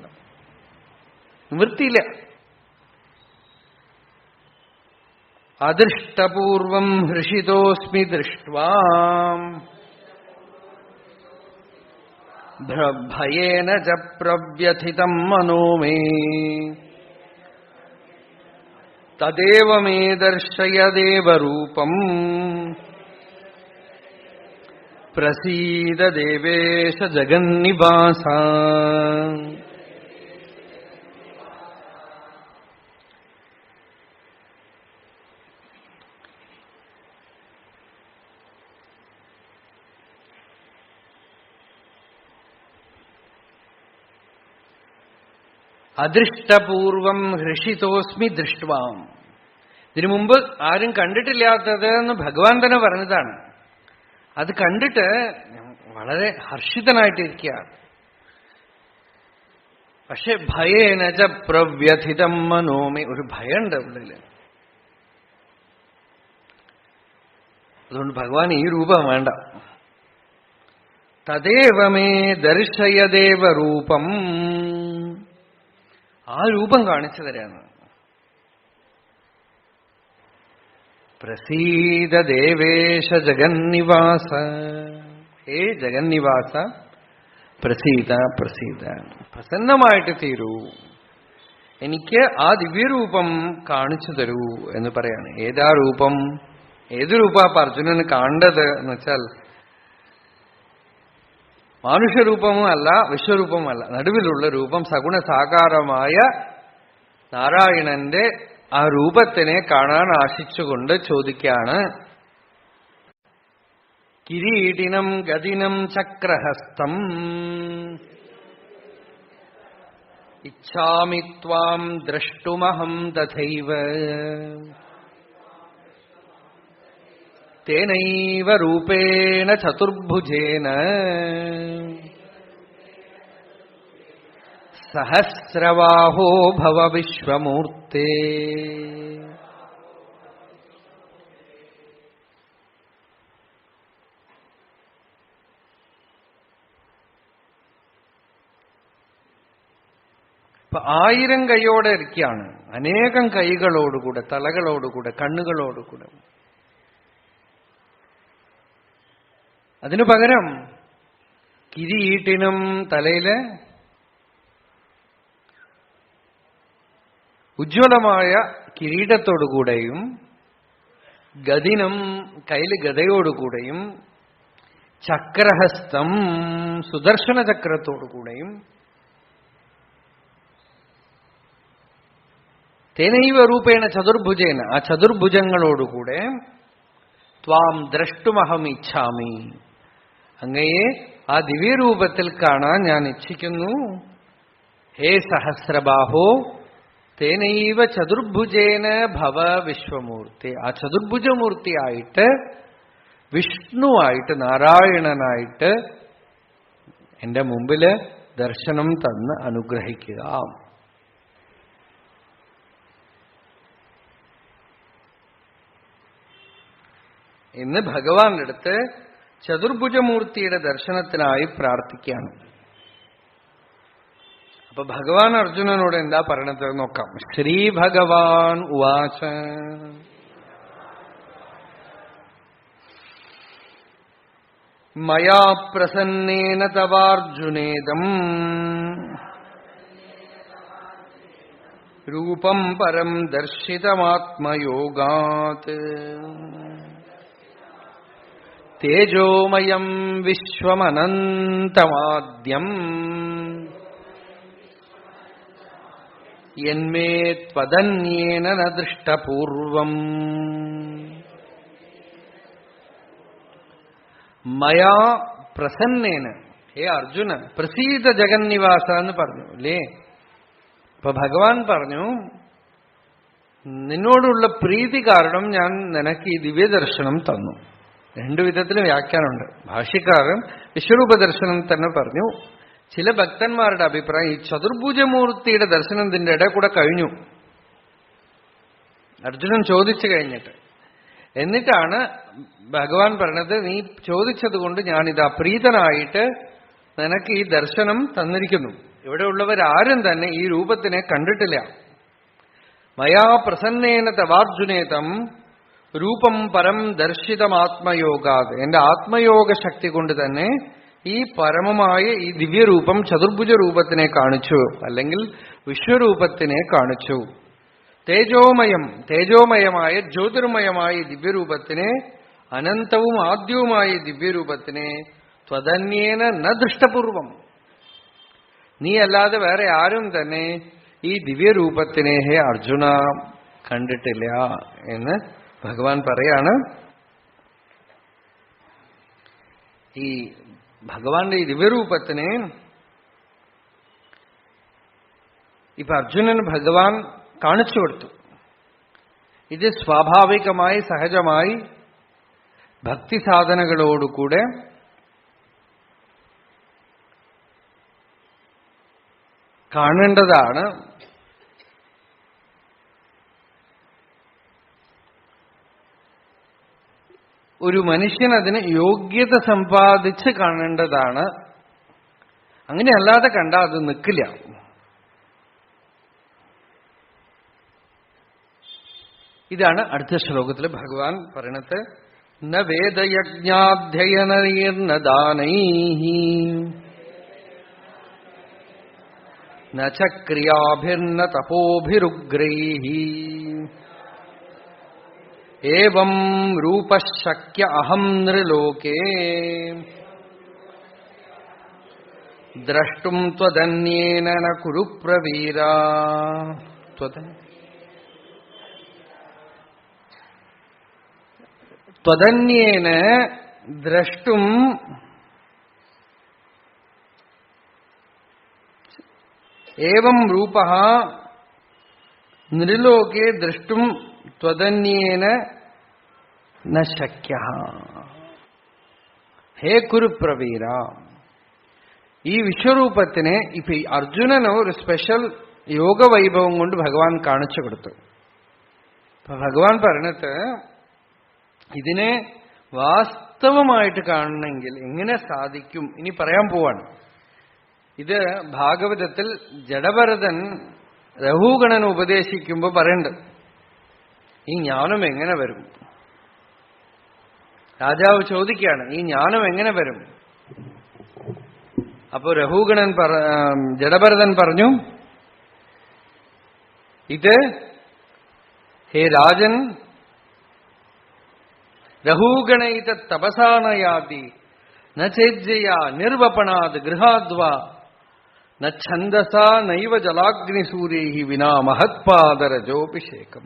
നിവൃത്തിയില്ല. അദൃഷ്ടപൂർവം ഹൃഷിതോസ്മി ദൃഷ്ട്വാ ഭയേന ച പ്രവ്യഥിതം മനോ മേ തദേവ മേ ദർശയ ദേവരൂപം പ്രസീദ ദേവേശ ജഗന്നിവാസ. അദൃഷ്ടപൂർവം ഹൃഷിതോസ്മി ദൃഷ്ട്വാം. ഇതിനു മുമ്പ് ആരും കണ്ടിട്ടില്ലാത്തത് എന്ന് ഭഗവാൻ തന്നെ പറഞ്ഞതാണ്. അത് കണ്ടിട്ട് വളരെ ഹർഷിതനായിട്ടിരിക്കുകയാണ്. പക്ഷെ ഭയേന ച പ്രവ്യഥിതം മനോമി. ഒരു ഭയമുണ്ട് ഉള്ളില്. അതുകൊണ്ട് ഭഗവാൻ ഈ രൂപം വേണ്ട. തദേവ മേ ദർശയ ദേവരൂപം. ആ രൂപം കാണിച്ചു തരാണ്. പ്രസീദ ദേവേശ ജഗന്നിവാസ. ഹേ ജഗന്നിവാസ, പ്രസീദ പ്രസീദ, പ്രസന്നമായിട്ട് തീരൂ, എനിക്ക് ആ ദിവ്യരൂപം കാണിച്ചു തരൂ എന്ന് പറയാണ്. ഏതാ രൂപം? ഏത് രൂപാ അർജുനന് കാണേണ്ടത് എന്ന് വെച്ചാൽ മാനുഷ്യരൂപവും അല്ല, വിശ്വരൂപമല്ല, നടുവിലുള്ള രൂപം, സഗുണ സാകാരമായ നാരായണന്റെ ആ രൂപത്തിനെ കാണാൻ ആശിച്ചുകൊണ്ട് ചോദിക്കുകയാണ്. കിരീടിനം ഗദിനം ചക്രഹസ്തം ഇച്ഛാമി ത്വാം ദ്രഷ്ടുമഹം തഥൈവ തേനൈവ രൂപേണ ചതുർഭുജേന സഹസ്രവാഹോ ഭവ വിശ്വമൂർത്തേ. ഇപ്പൊ 1000 കൈയോടെ ഇരിക്കുകയാണ്, അനേകം കൈകളോടുകൂടെ, തലകളോടുകൂടെ, കണ്ണുകളോടുകൂടെ. അതിനു പകരം കിരീട്ടിനും തലയില് ഉജ്ജ്വലമായ കിരീടത്തോടുകൂടെയും ഗദിനം കയ്യിൽ ഗദയോടുകൂടെയും ചക്രഹസ്തം സുദർശന ചക്രത്തോടുകൂടെയും തേനൈവ രൂപേണ ചതുർഭുജേന ആ ചതുർഭുജങ്ങളോടുകൂടെ ത്വാം ദ്രഷ്ടുമഹം ഇച്ഛാമി അങ്ങയെ ആ ദിവ്യരൂപത്തിൽ കാണാൻ ഞാൻ ഇച്ഛിക്കുന്നു. ഹേ സഹസ്രബാഹോ തേനൈവ ചതുർഭുജേന ഭവ വിശ്വമൂർത്തി ആ ചതുർഭുജമൂർത്തിയായിട്ട് വിഷ്ണുവായിട്ട് നാരായണനായിട്ട് എന്റെ മുമ്പില് ദർശനം തന്ന് അനുഗ്രഹിക്കുക. എന്ന് ഭഗവാന്റെ അടുത്ത് ചതുർഭുജമൂർത്തിയുടെ ദർശനത്തിനായി പ്രാർത്ഥിക്കുകയാണ്. അപ്പൊ ഭഗവാൻ അർജുനനോട് എന്താ പറയണത് നോക്കാം. ശ്രീ ഭഗവാൻ ഉവാച മയാ പ്രസന്നേന തവാർജുനേദം രൂപം പരം ദർശിതമാത്മയോഗാത് തേജോമയം വിശ്വമനന്തമാദ്യം യന്മേ ത്വദന്യേന ന ദൃഷ്ടപൂർവം. മയാ പ്രസന്നേന, ഹേ അർജുന പ്രസീത ജഗന്നിവാസ എന്ന് പറഞ്ഞു അല്ലേ. അപ്പൊ ഭഗവാൻ പറഞ്ഞു, നിന്നോടുള്ള പ്രീതി കാരണം ഞാൻ നിനക്ക് ഈ ദിവ്യദർശനം തന്നു. രണ്ടു വിധത്തിലും വ്യാഖ്യാനമുണ്ട്. ഭാഷ്യക്കാരൻ വിശ്വരൂപ ദർശനം തന്നെ പറഞ്ഞു. ചില ഭക്തന്മാരുടെ അഭിപ്രായം ഈ ചതുർഭുജമൂർത്തിയുടെ ദർശനം ഇതിന്റെ ഇടയിൽ കൂടെ കഴിഞ്ഞു, അർജുനൻ ചോദിച്ചു കഴിഞ്ഞിട്ട്. എന്നിട്ടാണ് ഭഗവാൻ പറഞ്ഞത്, നീ ചോദിച്ചത് കൊണ്ട് ഞാനിതാ പ്രീതനായിട്ട് നിനക്ക് ഈ ദർശനം തന്നിരിക്കുന്നു. ഇവിടെയുള്ളവരാരും തന്നെ ഈ രൂപത്തിനെ കണ്ടിട്ടില്ല. മയാ പ്രസന്നേന തവാർജുനേതം രൂപം പരം ദർശിതമാത്മയോഗാത്. എന്റെ ആത്മയോഗ ശക്തി കൊണ്ട് തന്നെ ഈ പരമമായ ഈ ദിവ്യരൂപം ചതുർഭുജ രൂപത്തിനെ കാണിച്ചു, അല്ലെങ്കിൽ വിശ്വരൂപത്തിനെ കാണിച്ചു. തേജോമയം, തേജോമയമായ ജ്യോതിർമയമായ ദിവ്യരൂപത്തിനെ, അനന്തവും ആദ്യവുമായ ദിവ്യരൂപത്തിനെ ത്വദന്യേന ന ദൃഷ്ടപൂർവം, നീ അല്ലാതെ വേറെ ആരും തന്നെ ഈ ദിവ്യരൂപത്തിനെ ഹേ അർജുന കണ്ടിട്ടില്ല എന്ന് ഭഗവാൻ പറയാണ്. ഈ ഭഗവാന്റെ ഈ ദിവ്യരൂപത്തിനെ ഇപ്പൊ അർജുനന് ഭഗവാൻ കാണിച്ചു കൊടുത്തു. ഇത് സ്വാഭാവികമായി സഹജമായി ഭക്തി സാധനകളോടുകൂടെ കാണേണ്ടതാണ്. ഒരു മനുഷ്യൻ അതിന് യോഗ്യത സമ്പാദിച്ച് കാണേണ്ടതാണ്. അങ്ങനെ അല്ലാതെ കണ്ടാൽ അത് നിൽക്കില്ല. ഇതാണ് അടുത്ത ശ്ലോകത്തിൽ ഭഗവാൻ പറയണത്. ന വേദയജ്ഞാധ്യയനൈർന ദാനൈഃ ന ച ക്രിയാഭിർന തപോഭിരുഗ്രൈഃ ഏവം രൂപഃ ശക്യ അഹം നൃലോകേ ദ്രഷ്ടും ത്വദന്യേന ന കുരു പ്രവീരാ. ത്വദന്യേന ദ്രഷ്ടും ഏവം രൂപഃ നൃലോകേ ദ്രഷ്ടും ത്വദന്യേന ന ശക്യഃ. ഹേ കുരുപ്രവീര, ഈ വിശ്വരൂപത്തിനെ ഇപ്പൊ അർജുനന് ഒരു സ്പെഷ്യൽ യോഗവൈഭവം കൊണ്ട് ഭഗവാൻ കാണിച്ചു കൊടുത്തു. അപ്പൊ ഭഗവാൻ പറഞ്ഞിട്ട് ഇതിനെ വാസ്തവമായിട്ട് കാണണമെങ്കിൽ എങ്ങനെ സാധിക്കും ഇനി പറയാൻ പോവാണ്. ഇത് ഭാഗവതത്തിൽ ജഡഭരതൻ രഘുഗണന് ഉപദേശിക്കുമ്പോ പറയണ്ട്, ഈ ജ്ഞാനം എങ്ങനെ വരും? രാജാവ് ചോദിക്കുകയാണ്, ഈ ജ്ഞാനം എങ്ങനെ വരും? അപ്പോ രഘുഗണൻ ജഡഭരതൻ പറഞ്ഞു, ഇത് ഹേ രാജൻ രഘുഗണൈത തപസാനയാതി ന ചേജ്ജയ നിർവപണാത് ഗൃഹാദ്വാ ന ഛന്ദസാ നൈവ ജലാഗ്നിസൂര്യൈഃ വിനാ മഹത്പാദരജോഭിഷേകം.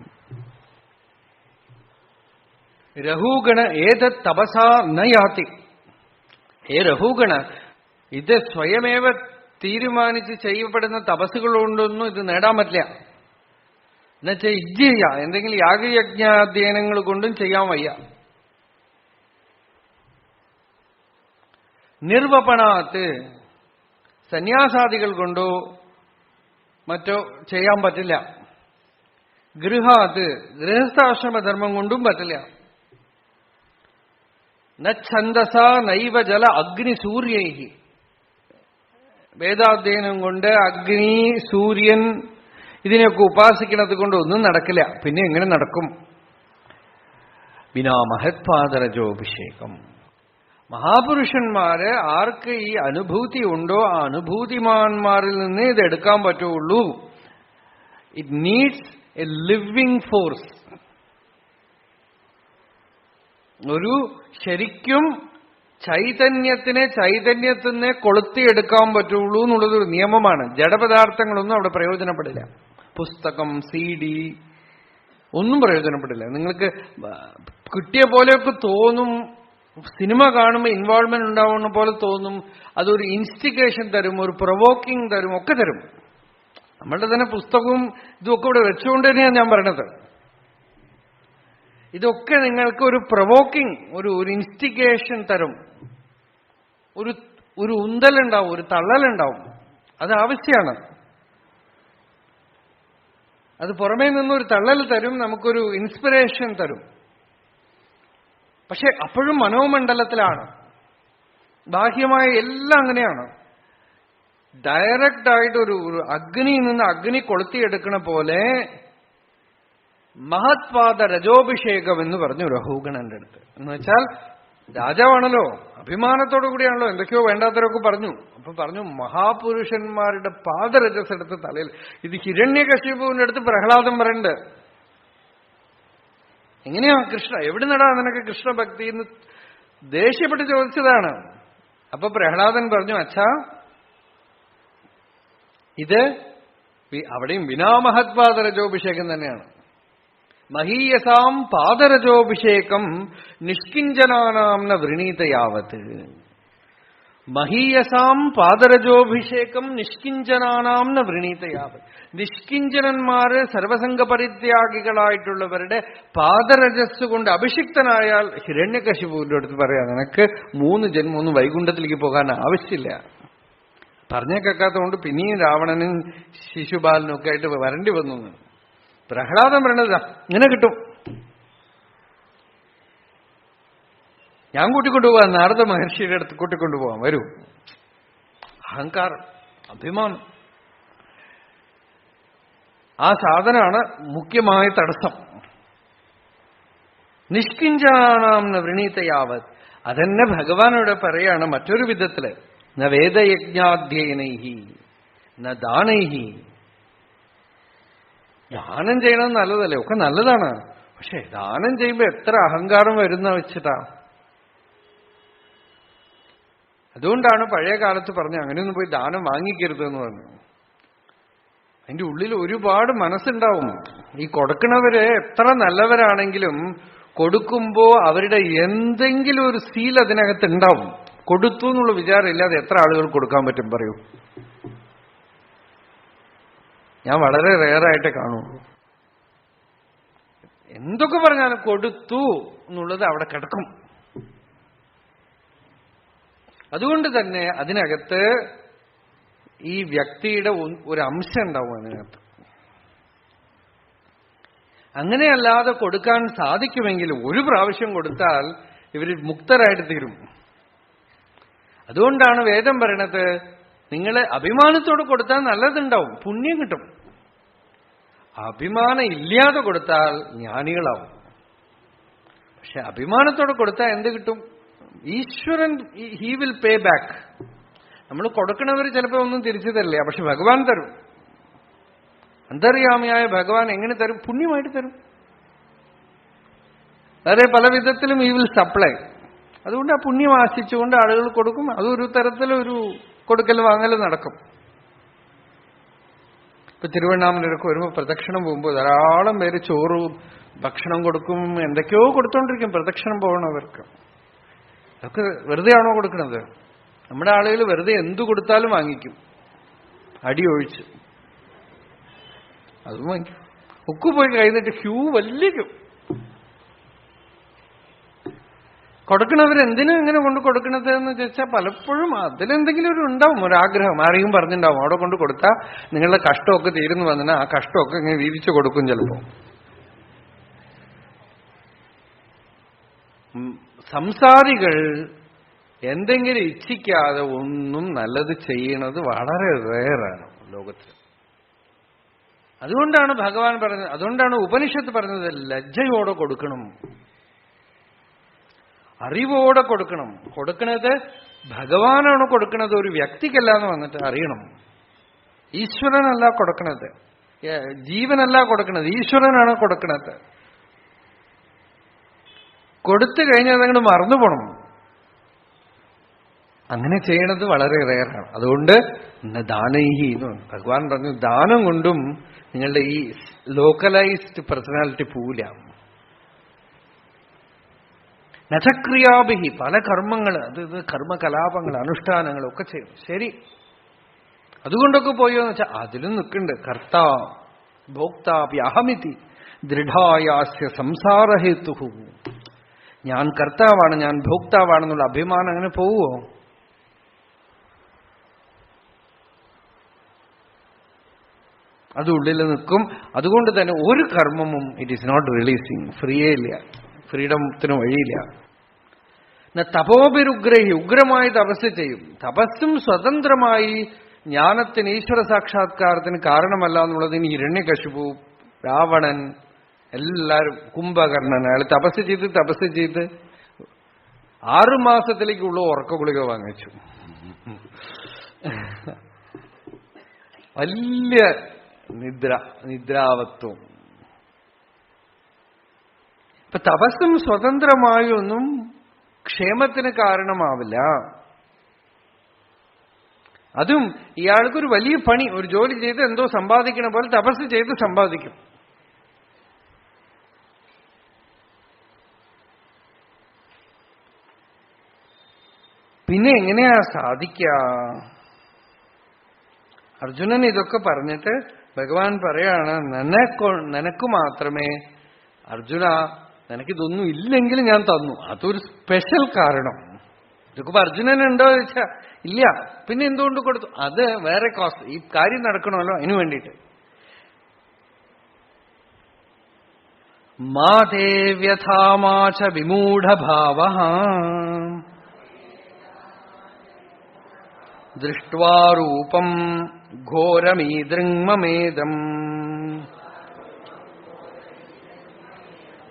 രഘുഗണ ഏതത് തപസാ ന യാതി. ഹേ രഘുഗണ, ഇത് സ്വയമേവ തീരുമാനിച്ച് ചെയ്യപ്പെടുന്ന തപസ്സുകളുകൊണ്ടൊന്നും ഇത് നേടാൻ പറ്റില്ല. എന്നുവെച്ചാൽ ഇജ്ജയ എന്തെങ്കിലും യാഗയജ്ഞാധ്യയനങ്ങൾ കൊണ്ടും ചെയ്യാൻ വയ്യ. നിർവപണാത്ത് സന്യാസാദികൾ കൊണ്ടോ മറ്റോ ചെയ്യാൻ പറ്റില്ല. ഗൃഹാത് ഗൃഹസ്ഥാശ്രമധർമ്മം കൊണ്ടും പറ്റില്ല. ഛന്ദസ നൈവ ജല അഗ്നി സൂര്യൈഹി. വേദാധ്യയനം കൊണ്ട് അഗ്നി, സൂര്യൻ ഇതിനെയൊക്കെ ഉപാസിക്കുന്നത് കൊണ്ട് ഒന്നും നടക്കില്ല. പിന്നെ എങ്ങനെ നടക്കും? വിനാ മഹത്പാദരജോഭിഷേകം. മഹാപുരുഷന്മാര് ആർക്ക് ഈ അനുഭൂതി ഉണ്ടോ ആ അനുഭൂതിമാന്മാരിൽ നിന്ന് ഇത് എടുക്കാൻ പറ്റുള്ളൂ. It needs A living force. ഒരു ശരിക്കും ചൈതന്യത്തിൽ നിന്ന് കൊളുത്തിയെടുക്കാൻ പറ്റുള്ളൂ എന്നുള്ളതൊരു നിയമമാണ്. ജഡപദാർത്ഥങ്ങളൊന്നും അവിടെ പ്രയോജനപ്പെടില്ല. പുസ്തകം, CD ഒന്നും പ്രയോജനപ്പെടില്ല. നിങ്ങൾക്ക് കിട്ടിയ പോലെയൊക്കെ തോന്നും. സിനിമ കാണുമ്പോൾ ഇൻവോൾവ്മെന്റ് ഉണ്ടാവുന്ന പോലെ തോന്നും. അതൊരു ഇൻസ്റ്റിഗേഷൻ തരും, ഒരു പ്രൊവോക്കിംഗ് തരും, ഒക്കെ തരും. നമ്മളുടെ തന്നെ പുസ്തകവും ഇതൊക്കെ ഇവിടെ വെച്ചുകൊണ്ട് തന്നെയാണ് ഞാൻ പറയണത്. ഇതൊക്കെ നിങ്ങൾക്ക് ഒരു പ്രൊവോക്കിംഗ്, ഒരു ഇൻസ്റ്റിഗേഷൻ തരും. ഒരു ഉന്തലുണ്ടാവും, ഒരു തള്ളലുണ്ടാവും. അത് ആവശ്യമാണ്. അത് പുറമേ നിന്നൊരു തള്ളൽ തരും, നമുക്കൊരു ഇൻസ്പിറേഷൻ തരും. പക്ഷെ അപ്പോഴും മനോമണ്ഡലത്തിലാണ്. ബാഹ്യമായ എല്ലാം അങ്ങനെയാണ്. ഡയറക്റ്റ് ആയിട്ട് ഒരു അഗ്നിയിൽ നിന്ന് അഗ്നി കൊളുത്തിയെടുക്കണ പോലെ മഹത്പാദ രജോഭിഷേകം എന്ന് പറഞ്ഞു രഘുഗണന്റെ അടുത്ത്. എന്ന് വെച്ചാൽ രാജാവാണല്ലോ, അഭിമാനത്തോടു കൂടിയാണല്ലോ എന്തൊക്കെയോ വേണ്ടാത്തവരൊക്കെ പറഞ്ഞു. അപ്പൊ പറഞ്ഞു മഹാപുരുഷന്മാരുടെ പാദരജസ് എടുത്ത് തലയിൽ. ഇത് ഹിരണ്യകശിപുവിന്റെ അടുത്ത് പ്രഹ്ലാദം പറയണ്ട്. എങ്ങനെയാ കൃഷ്ണ, എവിടെ നടാ നിനക്ക് കൃഷ്ണഭക്തി എന്ന് ദേഷ്യപ്പെട്ട് ചോദിച്ചതാണ്. അപ്പൊ പ്രഹ്ലാദൻ പറഞ്ഞു, അച്ഛാ ഇത് അവിടെയും വിനാമഹത്പാദരജോഭിഷേകം തന്നെയാണ്. മഹീയസാം പാദരജോഭിഷേകം നിഷ്കിഞ്ചനാനാം ന വൃണീതയാവത്ത്. മഹീയസാം പാദരജോഭിഷേകം നിഷ്കിഞ്ചനാനാം ന വൃണീതയാവത്ത്. നിഷ്കിഞ്ചനന്മാര് സർവസംഘ പരിത്യാഗികളായിട്ടുള്ളവരുടെ പാദരജസ് കൊണ്ട് അഭിഷിക്തനായാൽ ഹിരണ്യകശിപുവിന്റെ അടുത്ത് പറയാം, നിനക്ക് 3 ജന്മം ഒന്നും വൈകുണ്ഠത്തിലേക്ക് പോകാൻ ആവശ്യമില്ല. പറഞ്ഞേ കേൾക്കാത്തതുകൊണ്ട് പിന്നെയും രാവണനും ശിശുപാലനും ഒക്കെ ആയിട്ട് വരേണ്ടി വന്നു. പ്രഹ്ലാദം പറയണതാ ഇങ്ങനെ കിട്ടും. ഞാൻ കൂട്ടിക്കൊണ്ടുപോകാം, നാരദ മഹർഷിയുടെ അടുത്ത് കൂട്ടിക്കൊണ്ടുപോകാം, വരൂ. അഹങ്കാരം, അഭിമാനം, ആ സാധനമാണ് മുഖ്യമായ തടസ്സം. നിഷ്കിഞ്ചനാനാം വൃണീതയാവത്. അതെന്നെ ഭഗവാനോട് പറയാണ് മറ്റൊരു വിധത്തില്. ന വേദയജ്ഞാധ്യയനൈഹി ന ദാനൈഹി. ദാനം ചെയ്യണം നല്ലതല്ലേ, ഒക്കെ നല്ലതാണ്. പക്ഷെ ദാനം ചെയ്യുമ്പോ എത്ര അഹങ്കാരം വരുന്ന വെച്ചിട്ടാ. അതുകൊണ്ടാണ് പഴയ കാലത്ത് പറഞ്ഞ അങ്ങനെയൊന്നും പോയി ദാനം വാങ്ങിക്കരുത് എന്ന് പറഞ്ഞു. അതിന്റെ ഉള്ളിൽ ഒരുപാട് മനസ്സുണ്ടാവും. ഈ കൊടുക്കണവര് എത്ര നല്ലവരാണെങ്കിലും കൊടുക്കുമ്പോ അവരുടെ എന്തെങ്കിലും ഒരു സീൽ അതിനകത്ത് ഉണ്ടാവും. കൊടുത്തു എന്നുള്ള വിചാരം ഇല്ലാതെ എത്ര ആളുകൾ കൊടുക്കാൻ പറ്റും പറയൂ? ഞാൻ വളരെ റെയറായിട്ടേ കാണുള്ളൂ. എന്തൊക്കെ പറഞ്ഞാലും കൊടുത്തു എന്നുള്ളത് അവിടെ കിടക്കും. അതുകൊണ്ട് തന്നെ അതിനകത്ത് ഈ വ്യക്തിയുടെ ഒരു അംശം ഉണ്ടാവും അതിനകത്ത്. അങ്ങനെയല്ലാതെ കൊടുക്കാൻ സാധിക്കുമെങ്കിൽ ഒരു പ്രാവശ്യം കൊടുത്താൽ ഇവർ മുക്തരായിട്ട് തീരും. അതുകൊണ്ടാണ് വേദം പറയണത്, നിങ്ങൾ അഭിമാനത്തോട് കൊടുത്താൽ നല്ലതുണ്ടാവും, പുണ്യം കിട്ടും. അഭിമാനം ഇല്ലാതെ കൊടുത്താൽ ജ്ഞാനികളാവും. പക്ഷെ അഭിമാനത്തോടെ കൊടുത്താൽ എന്ത് കിട്ടും? ഈശ്വരൻ ഹി വിൽ പേ ബാക്ക്. നമ്മൾ കൊടുക്കണവർ ചിലപ്പോൾ ഒന്നും തിരിച്ചു തരില്ല, പക്ഷെ ഭഗവാൻ തരും. അന്തര്യാമിയായ ഭഗവാൻ എങ്ങനെ തരും? പുണ്യമായിട്ട് തരും. വേറെ പല വിധത്തിലും ഹി വിൽ സപ്ലൈ. അതുകൊണ്ട് ആ പുണ്യം ആശിച്ചുകൊണ്ട് ആളുകൾ കൊടുക്കും. അതൊരു തരത്തിലൊരു കൊടുക്കൽ വാങ്ങൽ നടക്കും. ഇപ്പൊ തിരുവണ്ണാമലൊക്കെ വരുമ്പോൾ പ്രദക്ഷിണം പോകുമ്പോൾ ധാരാളം പേര് ചോറ് ഭക്ഷണം കൊടുക്കും, എന്തൊക്കെയോ കൊടുത്തോണ്ടിരിക്കും പ്രദക്ഷിണം പോകണവർക്ക്. അതൊക്കെ വെറുതെ ആണോ കൊടുക്കണത്? നമ്മുടെ ആളുകൾ വെറുതെ എന്തു കൊടുത്താലും വാങ്ങിക്കും, അടി ഒഴിച്ച്. അതും വാങ്ങിക്കും. ഉക്ക് പോയി കഴിഞ്ഞിട്ട് ക്യൂ വലിയ ക്യൂ. കൊടുക്കണവരെന്തിനും ഇങ്ങനെ കൊണ്ട് കൊടുക്കണത് എന്ന് ചോദിച്ചാൽ പലപ്പോഴും അതിലെന്തെങ്കിലും ഒരു ഉണ്ടാവും, ഒരാഗ്രഹം. ആരെയും പറഞ്ഞിട്ടുണ്ടാവും അവിടെ കൊണ്ട് കൊടുത്താൽ നിങ്ങളുടെ കഷ്ടമൊക്കെ തീരുന്നു വന്നാൽ ആ കഷ്ടമൊക്കെ ഇങ്ങനെ വീതിച്ചു കൊടുക്കും ചിലപ്പോ. സംസാരികൾ എന്തെങ്കിലും ഇച്ഛിക്കാതെ ഒന്നും നല്ലത് ചെയ്യണത് വളരെ റെയറാണ് ലോകത്തിൽ. അതുകൊണ്ടാണ് ഭഗവാൻ പറഞ്ഞത്, അതുകൊണ്ടാണ് ഉപനിഷത്ത് പറഞ്ഞത് ലജ്ജയോടെ കൊടുക്കണം, അറിവോടെ കൊടുക്കണം. കൊടുക്കണത് ഭഗവാനാണ് കൊടുക്കണത്, ഒരു വ്യക്തിക്കല്ല എന്ന് വന്നിട്ട് അറിയണം. ഈശ്വരനല്ല കൊടുക്കണത്, ജീവനല്ല കൊടുക്കണത്, ഈശ്വരനാണ് കൊടുക്കണത്. കൊടുത്തു കഴിഞ്ഞാൽ അതങ്ങോട്ട് മറന്നു പോണം. അങ്ങനെ ചെയ്യണത് വളരെ റെയറാണ്. അതുകൊണ്ട് ദാനൈഹി എന്ന് ഭഗവാൻ പറഞ്ഞു, ദാനം കൊണ്ടും നിങ്ങളുടെ ഈ ലോക്കലൈസ്ഡ് പേഴ്സണാലിറ്റി പോവില്ല. നചക്രിയാഭിഹി, പല കർമ്മങ്ങൾ, അത് കർമ്മകലാപങ്ങൾ, അനുഷ്ഠാനങ്ങളൊക്കെ ചെയ്യും. ശരി, അതുകൊണ്ടൊക്കെ പോയോന്ന് വെച്ചാൽ അതിലും നിൽക്കുന്നുണ്ട്. കർത്താ ഭോക്താപ്യഹമിതി ദൃഢായാസ്യ സംസാരഹേതു. ഞാൻ കർത്താവാണ്, ഞാൻ ഭോക്താവാണെന്നുള്ള അഭിമാനം അങ്ങനെ പോവുമോ? അത് ഉള്ളിൽ നിൽക്കും. അതുകൊണ്ട് തന്നെ ഒരു കർമ്മവും ഇറ്റ് ഈസ് നോട്ട് റിലീസിങ്, ഫ്രീയേ ഇല്ല, ഫ്രീഡത്തിന് വഴിയില്ല. തപോഭിരുഗ്രഹി, ഉഗ്രമായി തപസ് ചെയ്യും. തപസ്സും സ്വതന്ത്രമായി ജ്ഞാനത്തിന്, ഈശ്വര സാക്ഷാത്കാരത്തിന് കാരണമല്ല എന്നുള്ളതിന് ഹിരണ്യകശിപു, രാവണൻ, എല്ലാവരും, കുംഭകർണൻ, അയാൾ തപസ് ചെയ്ത് 6 മാസത്തിലേക്കുള്ള ഉറക്ക ഗുളിക വാങ്ങിച്ചു. വലിയ നിദ്രാവത്വം. ഇപ്പൊ തപസ്സും സ്വതന്ത്രമായൊന്നും ക്ഷേമത്തിന് കാരണമാവില്ല. അതും ഇയാൾക്കൊരു വലിയ പണി, ഒരു ജോലി ചെയ്ത് എന്തോ സമ്പാദിക്കണ പോലെ തപസ് ചെയ്ത് സമ്പാദിക്കും. പിന്നെ എങ്ങനെയാ സാധിക്കുക? അർജുനൻ ഇതൊക്കെ പറഞ്ഞിട്ട് ഭഗവാൻ പറയാണ്, നിനക്ക് മാത്രമേ, അർജുന നിനക്കിതൊന്നും ഇല്ലെങ്കിൽ ഞാൻ തന്നു, അതൊരു സ്പെഷ്യൽ കാരണം. ഇതൊക്കെ അർജുനനുണ്ടോ ചോദിച്ചാ ഇല്ല, പിന്നെ എന്തുകൊണ്ട് കൊടുത്തു? അത് വേറെ കോസ്റ്റ്, ഈ കാര്യം നടക്കണമല്ലോ അതിനു വേണ്ടിയിട്ട്. മാതേ വ്യഥാമാച വിമൂഢഭാവഃ ദൃഷ്ട്വാ രൂപം ഘോരമീദൃങ്മമേദം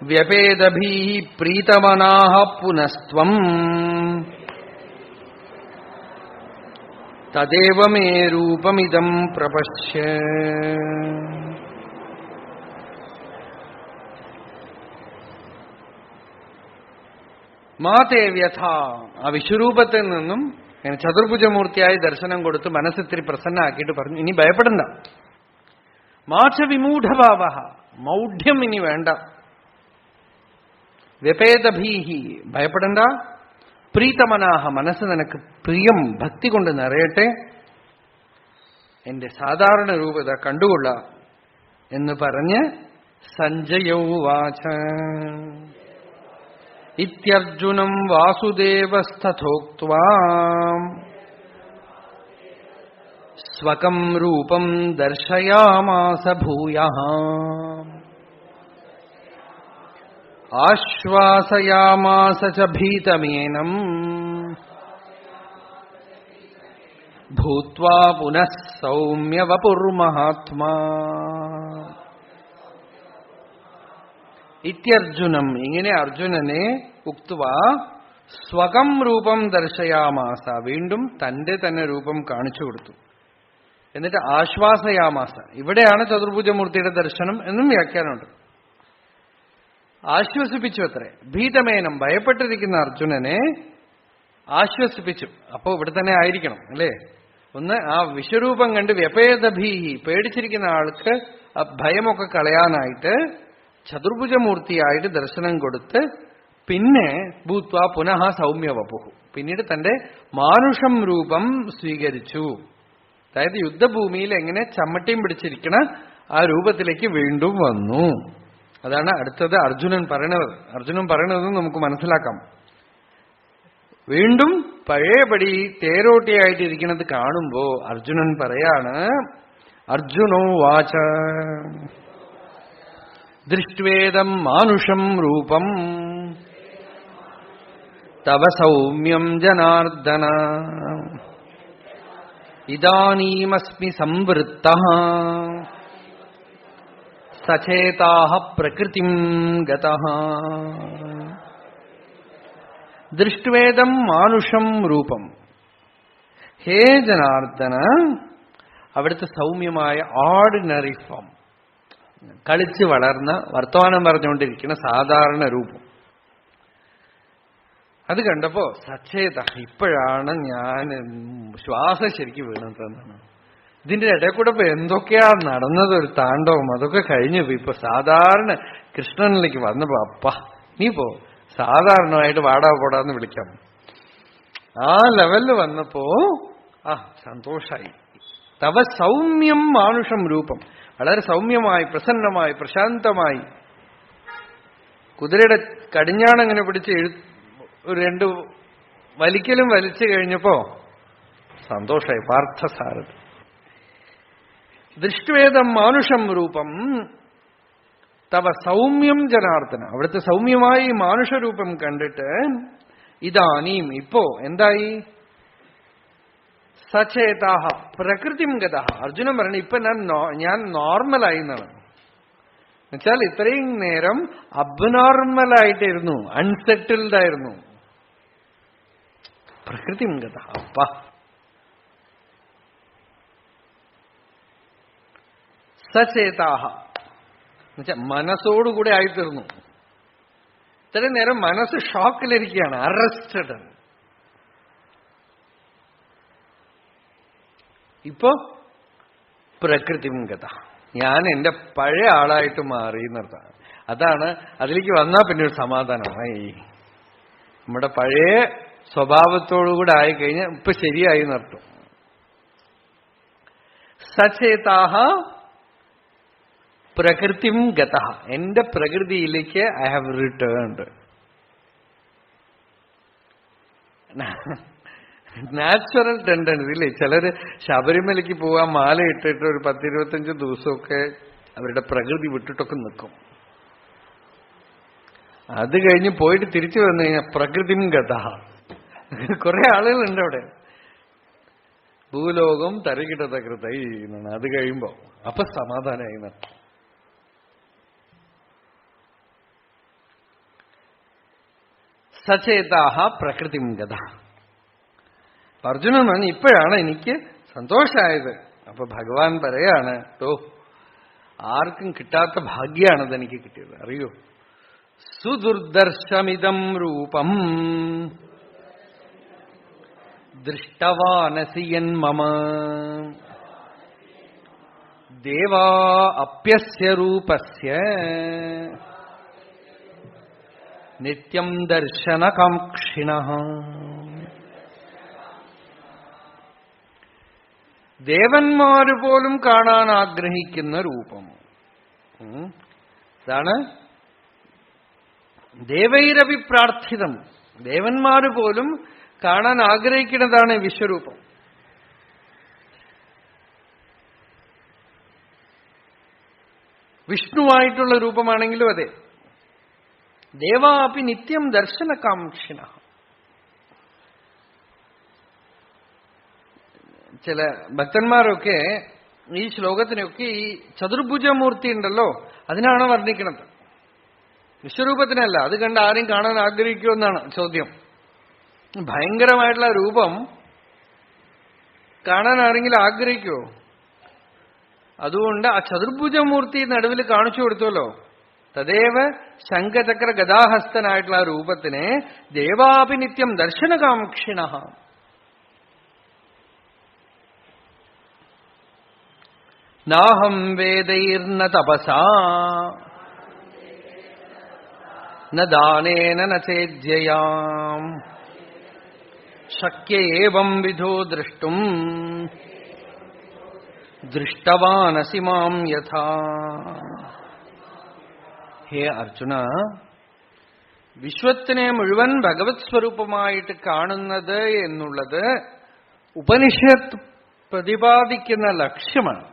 വ്യപേദഭീഃ പ്രീതമനാഃ പുനസ്ത്വം തദേവ മേ രൂപമിദം പ്രപശ്യ. മാതേ വ്യഥ, ആ വിശ്വരൂപത്തിൽ നിന്നും അങ്ങനെ ചതുർഭുജമൂർത്തിയായി ദർശനം കൊടുത്ത് മനസ്സിത്തിരി പ്രസന്നാക്കിയിട്ട് പറഞ്ഞു, ഇനി ഭയപ്പെടണ്ട. മാച വിമൂഢഭാവ, മൗഢ്യം ഇനി വേണ്ട. വ്യപേദഭീഹി, ഭയപ്പെടണ്ട. പ്രീതമനാഹ, മനസ്സ് നിനക്ക് പ്രിയം, ഭക്തി കൊണ്ട് നിറയട്ടെ. എന്റെ സാധാരണ രൂപത കണ്ടുകൊള്ള എന്ന് പറഞ്ഞ് സഞ്ജയൗവാച ഇത്യർജുനം വാസുദേവസ്തഥോക്ത്വാ സ്വകം രൂപം ദർശയാമാസ ഭൂയഃ ആശ്വാസയാമാസ ച ഭീതമേനം ഭൂത്വാ പുനഃ സൗമ്യ വപുർമഹാത്മാ. ഇത്യർജുനം, ഇങ്ങനെ അർജുനനെ ഉക്ത്വാ സ്വകം രൂപം ദർശയാമാസ, വീണ്ടും തന്റെ തന്നെ രൂപം കാണിച്ചു കൊടുത്തു. എന്നിട്ട് ആശ്വാസയാമാസ, ഇവിടെയാണ് ചതുർഭുജമൂർത്തിയുടെ ദർശനം എന്നും വ്യാഖ്യാനമുണ്ട്. ആശ്വസിപ്പിച്ചു അത്രേ. ഭീതമേനം, ഭയപ്പെട്ടിരിക്കുന്ന അർജുനനെ ആശ്വസിപ്പിച്ചു. അപ്പോ ഇവിടെ തന്നെ ആയിരിക്കണം അല്ലേ? ഒന്ന്, ആ വിശ്വരൂപം കണ്ട് വ്യപേദഭീഹി, പേടിച്ചിരിക്കുന്ന ആൾക്ക് ആ ഭയമൊക്കെ കളയാനായിട്ട് ചതുർഭുജമൂർത്തിയായിട്ട് ദർശനം കൊടുത്ത്, പിന്നെ ഭൂത്വ പുനഃ സൗമ്യവപുഹു, പിന്നീട് തന്റെ മാനുഷം രൂപം സ്വീകരിച്ചു. അതായത് യുദ്ധഭൂമിയിൽ എങ്ങനെ ചമ്മട്ടിയും പിടിച്ചിരിക്കണ ആ രൂപത്തിലേക്ക് വീണ്ടും വന്നു. അതാണ് അടുത്തത് അർജുനൻ പറയണത്. അർജുനൻ പറയണതെന്ന് നമുക്ക് മനസ്സിലാക്കാം. വീണ്ടും പഴയപടി തേരോട്ടിയായിട്ടിരിക്കുന്നത് കാണുമ്പോ അർജുനൻ പറയാണ്, അർജുനോ വാച ദൃഷ്ട്വേദം മാനുഷം രൂപം തവ സൗമ്യം ജനാർദ്ദന ഇദാനീമസ്മി സംവൃത്തഃ സചേതാഃ പ്രകൃതിം ഗതഃ ദൃഷ്ട്വേദം മാനുഷം രൂപം. ഹേ ജനാർദ്ദന, അവിടുത്തെ സൗമ്യമായ ഓർഡിനറി ഫോം, കളിച്ച് വളർന്ന വർത്തമാനം പറഞ്ഞുകൊണ്ടിരിക്കുന്ന സാധാരണ രൂപം, അത് കണ്ടപ്പോ സച്ചേത, ഇപ്പോഴാണ് ഞാൻ ശ്വാസം ശരിക്കും വീണതെന്നാണ്. ഇതിന്റെ ഇടയിൽ കൂടെ ഇപ്പൊ എന്തൊക്കെയാ നടന്നത്, ഒരു താണ്ഡവം, അതൊക്കെ കഴിഞ്ഞു. ഇപ്പൊ സാധാരണ കൃഷ്ണനിലേക്ക് വന്നപ്പോ അപ്പ നീ പോ, സാധാരണമായിട്ട് വാടാ പോടാന്ന് വിളിക്കാം. ആ ലെവലിൽ വന്നപ്പോ സന്തോഷായി. തവ സൗമ്യം മാനുഷം രൂപം, വളരെ സൗമ്യമായി, പ്രസന്നമായി, പ്രശാന്തമായി, കുതിരയുടെ കടിഞ്ഞാണങ്ങനെ പിടിച്ച് ഒരു രണ്ട് വലിക്കലും വലിച്ചു കഴിഞ്ഞപ്പോ സന്തോഷമായി. പാർത്ഥസാരഥി. ദൃഷ്ട്വേദം മാനുഷം രൂപം തവ സൗമ്യം ജനാർദ്ദന, അവിടുത്തെ സൗമ്യമായി മാനുഷരൂപം കണ്ടിട്ട് ഇതാനീം, ഇപ്പോ എന്തായി? സചേതാഹ പ്രകൃതിം ഗതഃ. അർജുനൻ പറഞ്ഞു, ഇപ്പൊ ഞാൻ നോർമലായി എന്നാണ്. എന്നുവെച്ചാൽ ഇത്രയും നേരം അബ്നോർമലായിട്ടിരുന്നു, അൺസെറ്റിൽഡ് ആയിരുന്നു. പ്രകൃതിം ഗതഃ, അപ്പ സചേതാഹ എന്നുവെച്ചാൽ മനസ്സോടുകൂടെ ആയിത്തീർന്നു. ഇത്രയും നേരം മനസ്സ് ഷോക്കിലിരിക്കുകയാണ്, അറസ്റ്റഡ്. ഇപ്പോ പ്രകൃതിം ഗത, ഞാൻ എന്റെ പഴയ ആളായിട്ട് മാറി എന്നർത്ഥം. അതാണ്, അതിലേക്ക് വന്നാൽ പിന്നെ ഒരു സമാധാനമായി. നമ്മുടെ പഴയ സ്വഭാവത്തോടുകൂടെ ആയിക്കഴിഞ്ഞാൽ ഇപ്പൊ ശരിയായി എന്നർത്ഥം. സചേതാഹ പ്രകൃതിം ഗത, എന്റെ പ്രകൃതിയിലേക്ക് I have returned. Natural tendency ഇല്ലേ, ചിലര് ശബരിമലയ്ക്ക് പോവാൻ മാല ഇട്ടിട്ട് ഒരു 10-25 ദിവസമൊക്കെ അവരുടെ പ്രകൃതി വിട്ടിട്ടൊക്കെ നിൽക്കും. അത് കഴിഞ്ഞ് പോയിട്ട് തിരിച്ചു വന്നു കഴിഞ്ഞാൽ പ്രകൃതിം ഗത. കുറെ ആളുകളുണ്ട് അവിടെ. ഭൂലോകം തരകിടത കൃതൈ എന്നാണ്. അത് കഴിയുമ്പോ അപ്പൊ സമാധാനമായി നടത്തും. സചേതാഹ പ്രകൃതിം ഗത. അർജുനൻ പറഞ്ഞു, ഇപ്പോഴാണ് എനിക്ക് സന്തോഷമായത്. അപ്പൊ ഭഗവാൻ പറയാണ്, ആർക്കും കിട്ടാത്ത ഭാഗ്യാണത് എനിക്ക് കിട്ടിയത്, അറിയോ? സുദുർദർശമിതം രൂപം ദൃഷ്ടവാനസി യന്മമ ദേവാ അപ്യസ്യ രൂപസ്യ നിത്യം ദർശനകാംക്ഷിണഃ. ദേവന്മാര് പോലും കാണാൻ ആഗ്രഹിക്കുന്ന രൂപം ഇതാണ്. ദേവൈരവി പ്രാർത്ഥിതം, ദേവന്മാര് പോലും കാണാൻ ആഗ്രഹിക്കുന്നതാണ് വിശ്വരൂപം. വിഷ്ണുവായിട്ടുള്ള രൂപമാണെങ്കിലും അതെ. ദേവാപി നിത്യം ദർശനകാംക്ഷിണ. ചില ഭക്തന്മാരൊക്കെ ഈ ശ്ലോകത്തിനൊക്കെ ഈ ചതുർഭുജമൂർത്തി ഉണ്ടല്ലോ അതിനാണ് വർണ്ണിക്കുന്നത്, വിശ്വരൂപത്തിനല്ല. അത് കണ്ട് ആരും കാണാൻ ആഗ്രഹിക്കുമെന്നാണ് ചോദ്യം. ഭയങ്കരമായിട്ടുള്ള രൂപം കാണാൻ ആരെങ്കിലും ആഗ്രഹിക്കുമോ? അതുകൊണ്ട് ആ ചതുർഭുജമൂർത്തി നടുവിൽ കാണിച്ചു കൊടുത്തല്ലോ. തദേവ ശംഖചക്ര ഗദാഹസ്തനായിട്ടുള്ള ആ രൂപത്തിനെ ദേവാപി നിത്യം ദർശനകാംക്ഷിണ. നാഹം വേദൈർന തപസാ ന ദാനേന ന ചേജ്യയാം ശക്യ ഏവം വിധോ ദ്രഷ്ടും ദൃഷ്ടവാനസി മാം യഥാ. ഹേ അർജുന, വിശ്വത്തിനെ മുഴുവൻ ഭഗവത് സ്വരൂപമായിട്ട് കാണുന്നത് എന്നുള്ളത് ഉപനിഷത്ത് പ്രതിപാദിക്കുന്ന ലക്ഷ്യമാണ്.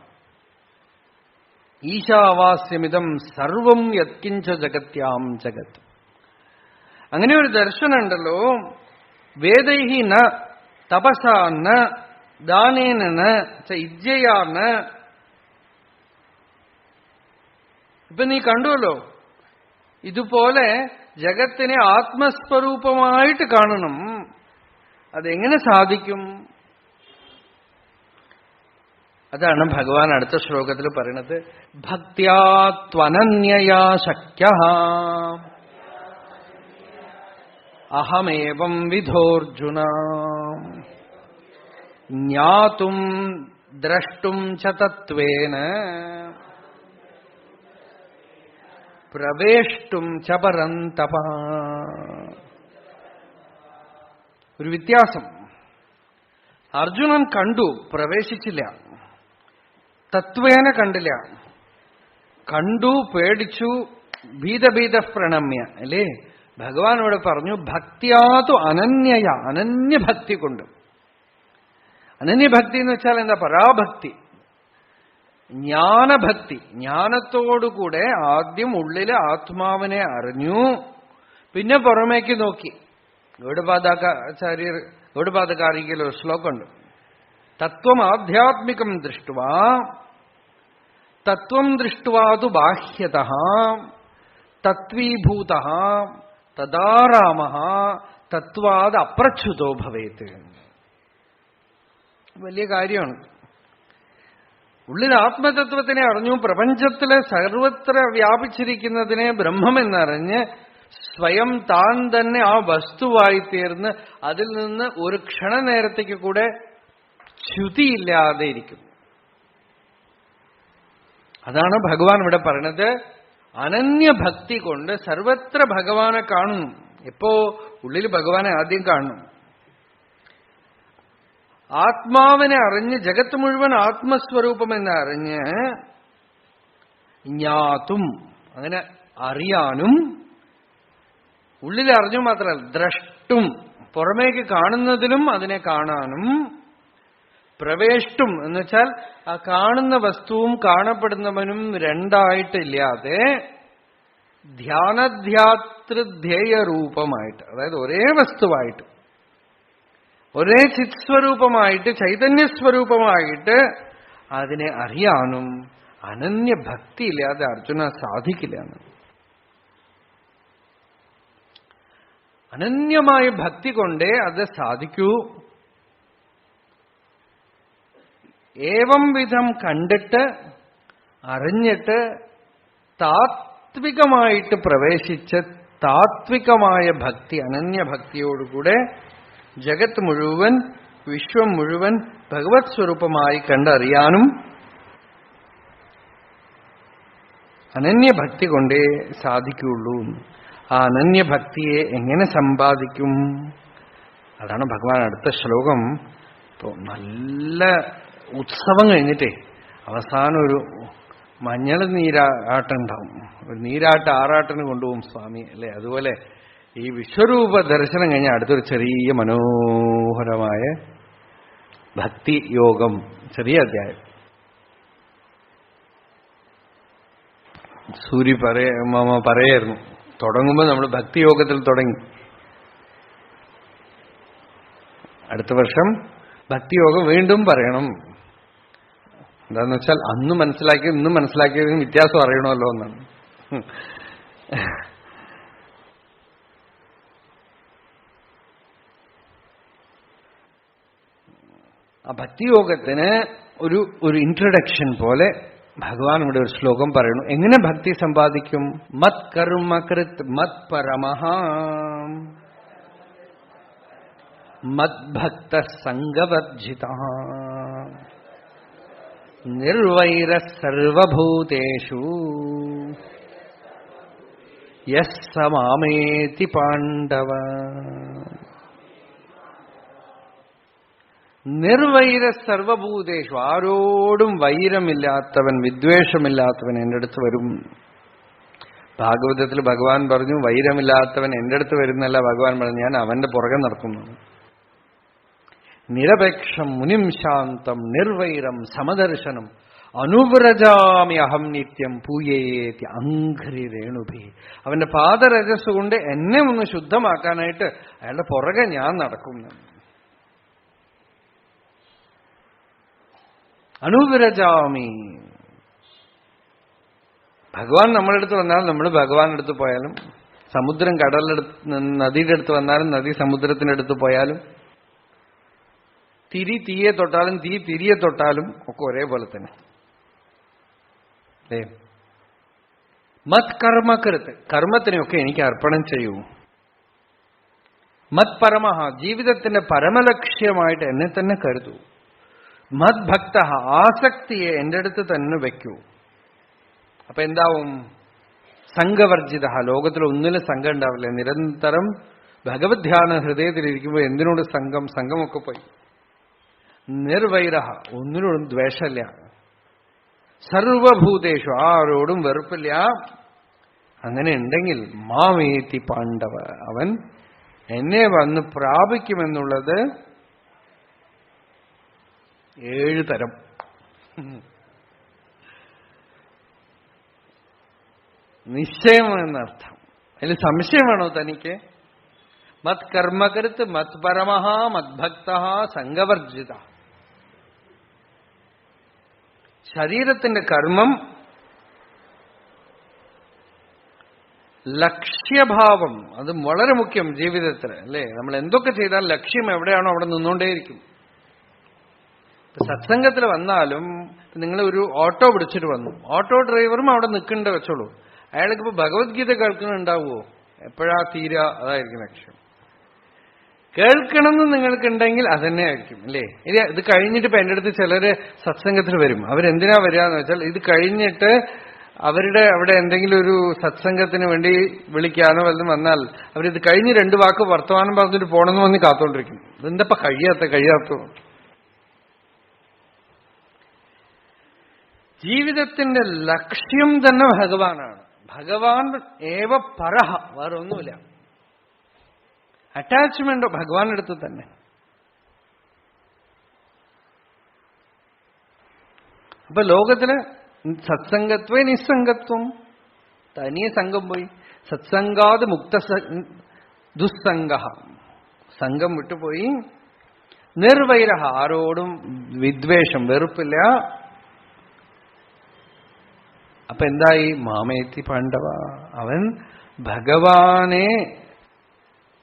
ഈശാവാസ്യമിതം സർവം യത്കിഞ്ച ജഗത്യാം ജഗത്. അങ്ങനെ ഒരു ദർശനമുണ്ടല്ലോ. വേദൈഹി ന തപസാ ന ദാനേന ന യജ്ഞയാ ന. ഇപ്പൊ നീ കണ്ടുവല്ലോ, ഇതുപോലെ ജഗത്തിനെ ആത്മസ്വരൂപമായിട്ട് കാണണം. അതെങ്ങനെ സാധിക്കും? അതാണ് ഭഗവാൻ അടുത്ത ശ്ലോകത്തിൽ പറയുന്നത്. ഭക്ത്യാ ത്വനന്യയാ ശക്യഃ അഹമേവം വിധോർജുന ജ്ഞാതും ദ്രഷ്ടും ച തത്വേന പ്രവേഷ്ടും ച പരന്തപ. ഒരു വ്യത്യാസം. അർജുനൻ കണ്ടു, പ്രവേശിച്ചില്ല. തത്വേന കണ്ടില്ല. കണ്ടു, പേടിച്ചു, ഭീതഭീത പ്രണമ്യ. അല്ലേ? ഭഗവാൻ ഇവിടെ പറഞ്ഞു ഭക്തിയാതു അനന്യയ, അനന്യഭക്തി കൊണ്ട്. അനന്യഭക്തി എന്ന് വെച്ചാൽ എന്താ? പരാഭക്തി, ജ്ഞാനഭക്തി. ജ്ഞാനത്തോടുകൂടെ ആദ്യം ഉള്ളിലെ ആത്മാവിനെ അറിഞ്ഞു, പിന്നെ പുറമേക്ക് നോക്കി. ഗൗഡപാദകാരികയിൽ ഒരു ശ്ലോകമുണ്ട്. തത്വം ആധ്യാത്മികം ദൃഷ്ട്വാ തത്വം ദൃഷ്ട്വാതു ബാഹ്യതഃ തത്വീഭൂതഃ തദാ രാമഃ തത്വാത് അപ്രച്യുതോ ഭവേത്. വലിയ കാര്യമാണ്. ഉള്ളിൽ ആത്മതത്വത്തിനെ അറിഞ്ഞു, പ്രപഞ്ചത്തിലെ സർവത്ര വ്യാപിച്ചിരിക്കുന്നതിനെ ബ്രഹ്മമെന്നറിഞ്ഞ് സ്വയം താൻ തന്നെ ആ വസ്തുവായി തീർന്ന് അതിൽ നിന്ന് ഒരു ക്ഷണനേരത്തേക്ക് കൂടെ ച്യുതിയില്ലാതെ ഇരിക്കും. അതാണ് ഭഗവാൻ ഇവിടെ പറയണത്. അനന്യഭക്തി കൊണ്ട് സർവത്ര ഭഗവാനെ കാണുന്നു. എപ്പോ? ഉള്ളിൽ ഭഗവാനെ ആദ്യം കാണുന്നു. ആത്മാവിനെ അറിഞ്ഞ്, ജഗത്ത് മുഴുവൻ ആത്മസ്വരൂപമെന്ന് അറിഞ്ഞ് ജ്ഞാതും, അങ്ങനെ അറിയാനും, ഉള്ളിൽ അറിഞ്ഞു മാത്രമല്ല ദ്രഷ്ടും, പുറമേക്ക് കാണുന്നതിലും അതിനെ കാണാനും, പ്രവേഷ്ടും എന്ന് വെച്ചാൽ ആ കാണുന്ന വസ്തുവും കാണപ്പെടുന്നവനും രണ്ടായിട്ടില്ലാതെ ധ്യാനധ്യാതൃധ്യേയ രൂപമായിട്ട്, അതായത് ഒരേ വസ്തുവായിട്ട്, ഒരേ ചിത്സ്വരൂപമായിട്ട്, ചൈതന്യസ്വരൂപമായിട്ട് അതിനെ അറിയാനും അനന്യഭക്തിയില്ലാതെ അർജുന സാധിക്കില്ല. അനന്യമായ ഭക്തി കൊണ്ടേ അത് സാധിക്കൂ. ഏവം വിധം കണ്ടിട്ട് അറിഞ്ഞിട്ട് താത്വികമായിട്ട് പ്രവേശിച്ച് താത്വികമായ ഭക്തി, അനന്യഭക്തിയോടുകൂടെ ജഗത്ത് മുഴുവൻ, വിശ്വം മുഴുവൻ ഭഗവത് സ്വരൂപമായി കണ്ടറിയാനും അനന്യഭക്തി കൊണ്ടേ സാധിക്കുള്ളൂ. ആ അനന്യഭക്തിയെ എങ്ങനെ സമ്പാദിക്കും? അതാണ് ഭഗവാൻ അടുത്ത ശ്ലോകം. ഇപ്പോ നല്ല ഉത്സവം കഴിഞ്ഞിട്ടേ അവസാനം ഒരു മഞ്ഞൾ നീരാട്ടുണ്ടാവും. ഒരു നീരാട്ട് ആറാട്ടിന് കൊണ്ടുപോകും സ്വാമി, അല്ലെ? അതുപോലെ ഈ വിശ്വരൂപ ദർശനം കഴിഞ്ഞാൽ അടുത്തൊരു ചെറിയ മനോഹരമായ ഭക്തി യോഗം, ചെറിയ അധ്യായം. സൂര്യ പറയായിരുന്നു, തുടങ്ങുമ്പോൾ നമ്മൾ ഭക്തിയോഗത്തിൽ തുടങ്ങി. അടുത്ത വർഷം ഭക്തിയോഗം വീണ്ടും പറയണം. എന്താന്ന് വെച്ചാൽ അന്ന് മനസ്സിലാക്കിയത് ഇന്നും മനസ്സിലാക്കിയതിന് വ്യത്യാസം അറിയണമല്ലോ എന്നാണ്. ആ ഭക്തിയോഗത്തിന് ഒരു ഇൻട്രഡക്ഷൻ പോലെ ഭഗവാൻ ഇവിടെ ഒരു ശ്ലോകം പറയുന്നു. എങ്ങനെ ഭക്തി സമ്പാദിക്കും? മത് കർമ്മകൃത് മത് പരമഃ മദ്ഭക്ത സംഗവർജിതഃ നിർവൈരഃ സർവഭൂതേഷു യഃ സ മാമേതി പാണ്ഡവ. നിർവൈര സർവഭൂതേഷു, ആരോടും വൈരമില്ലാത്തവൻ, വിദ്വേഷമില്ലാത്തവൻ എൻ്റെ അടുത്ത് വരും. ഭാഗവതത്തിൽ ഭഗവാൻ പറഞ്ഞു, വൈരമില്ലാത്തവൻ എന്റെ അടുത്ത് വരുന്നല്ല, ഭഗവാൻ പറഞ്ഞു ഞാൻ അവന്റെ പുറകെ നടക്കുന്നു. നിരപേക്ഷം മുനിം ശാന്തം നിർവൈരം സമദർശനം അനുവ്രജാമി അഹം നിത്യം പൂയേതി അംഘ്രി രേണുഭി. അവന്റെ പാദരജസ് കൊണ്ട് എന്നെ ഒന്ന് ശുദ്ധമാക്കാനായിട്ട് അയാളുടെ പുറകെ ഞാൻ നടക്കുന്നു. അനുവ്രജാമി. ഭഗവാൻ നമ്മളുടെ അടുത്ത് വന്നാലും നമ്മൾ ഭഗവാന്റെ അടുത്ത് പോയാലും, സമുദ്രം കടലിനടുത്ത് നദിയുടെ അടുത്ത് വന്നാലും നദി സമുദ്രത്തിന്റെ അടുത്ത് പോയാലും, തിരി തീയെ തൊട്ടാലും തീ തിരിയെ തൊട്ടാലും ഒക്കെ ഒരേപോലെ തന്നെ. അല്ലേ? മത് കർമ്മകൃത്ത്, കർമ്മത്തിനെയൊക്കെ എനിക്ക് അർപ്പണം ചെയ്യൂ. മത് പരമഹ, ജീവിതത്തിന്റെ പരമലക്ഷ്യമായിട്ട് എന്നെ തന്നെ കരുതൂ. മത് ഭക്ത, ആസക്തിയെ എന്റെ അടുത്ത് തന്നെ വയ്ക്കൂ. അപ്പൊ എന്താവും? സംഘവർജിത, ലോകത്തിൽ ഒന്നിലും സംഘം ഉണ്ടാവില്ല. നിരന്തരം ഭഗവത് ധ്യാന ഹൃദയത്തിലിരിക്കുമ്പോൾ എന്തിനോട് സംഘം? സംഘമൊക്കെ പോയി. നിർവൈര, ഒന്നിനോടും ദ്വേഷമില്ല. സർവഭൂതേഷു, ആരോടും വെറുപ്പില്ല. അങ്ങനെ ഉണ്ടെങ്കിൽ മാമേതി പാണ്ഡവ, അവൻ എന്നെ വന്ന് പ്രാപിക്കുമെന്നുള്ളത് 7 തരം. നിശ്ചയമെന്നർത്ഥം. അതിൽ സംശയം വേണോ തനിക്ക്? മത് കർമ്മകൃത്ത് മത് പരമഃ മദ്ഭക്ത സംഘവർജിത. ശരീരത്തിന്റെ കർമ്മം, ലക്ഷ്യഭാവം, അത് വളരെ മുഖ്യം ജീവിതത്തിൽ. അല്ലേ? നമ്മൾ എന്തൊക്കെ ചെയ്താൽ ലക്ഷ്യം എവിടെയാണോ അവിടെ നിന്നുകൊണ്ടേയിരിക്കും. സത്സംഗത്തിൽ വന്നാലും നിങ്ങൾ ഒരു ഓട്ടോ പിടിച്ചിട്ട് വന്നു, ഓട്ടോ ഡ്രൈവറും അവിടെ നിൽക്കേണ്ട വെച്ചോളൂ. അയാൾക്ക് ഇപ്പൊ ഭഗവത്ഗീത കേൾക്കുന്നുണ്ടാവുമോ? എപ്പോഴാ തീരുക? അതായിരിക്കും ലക്ഷ്യം. കേൾക്കണമെന്ന് നിങ്ങൾക്കുണ്ടെങ്കിൽ അതന്നെ ആയിരിക്കും. അല്ലേ? ഇത് കഴിഞ്ഞിട്ട് ഇപ്പൊ എന്റെ അടുത്ത് ചിലര് സത്സംഗത്തിൽ വരും. അവരെന്തിനാ വരിക എന്ന് വെച്ചാൽ, ഇത് കഴിഞ്ഞിട്ട് അവരുടെ അവിടെ എന്തെങ്കിലും ഒരു സത്സംഗത്തിന് വേണ്ടി വിളിക്കാനോ വല്ലതും വന്നാൽ അവരിത് കഴിഞ്ഞ് 2 വാക്ക് വർത്തമാനം പറഞ്ഞിട്ട് പോകണമെന്ന് വന്ന് കാത്തോണ്ടിരിക്കും. ഇതെന്തപ്പ കഴിയാത്തോ? ജീവിതത്തിന്റെ ലക്ഷ്യം തന്നെ ഭഗവാനാണ്. ഭഗവാൻ ഏവ പരഹ, വേറെ ഒന്നുമില്ല. അറ്റാച്ച്മെന്റ് ഭഗവാന്റെ അടുത്ത് തന്നെ. അപ്പൊ ലോകത്തില് സത്സംഗത്വേ നിസ്സംഗത്വം, തനിയെ സംഘം പോയി. സത്സംഗാത് മുക്ത ദുസ്സംഗ, സംഘം വിട്ടുപോയി. നിർവൈര, ആരോടും വിദ്വേഷം, വെറുപ്പില്ല. അപ്പൊ എന്തായി? മാമേത്തി പാണ്ഡവ, അവൻ ഭഗവാനെ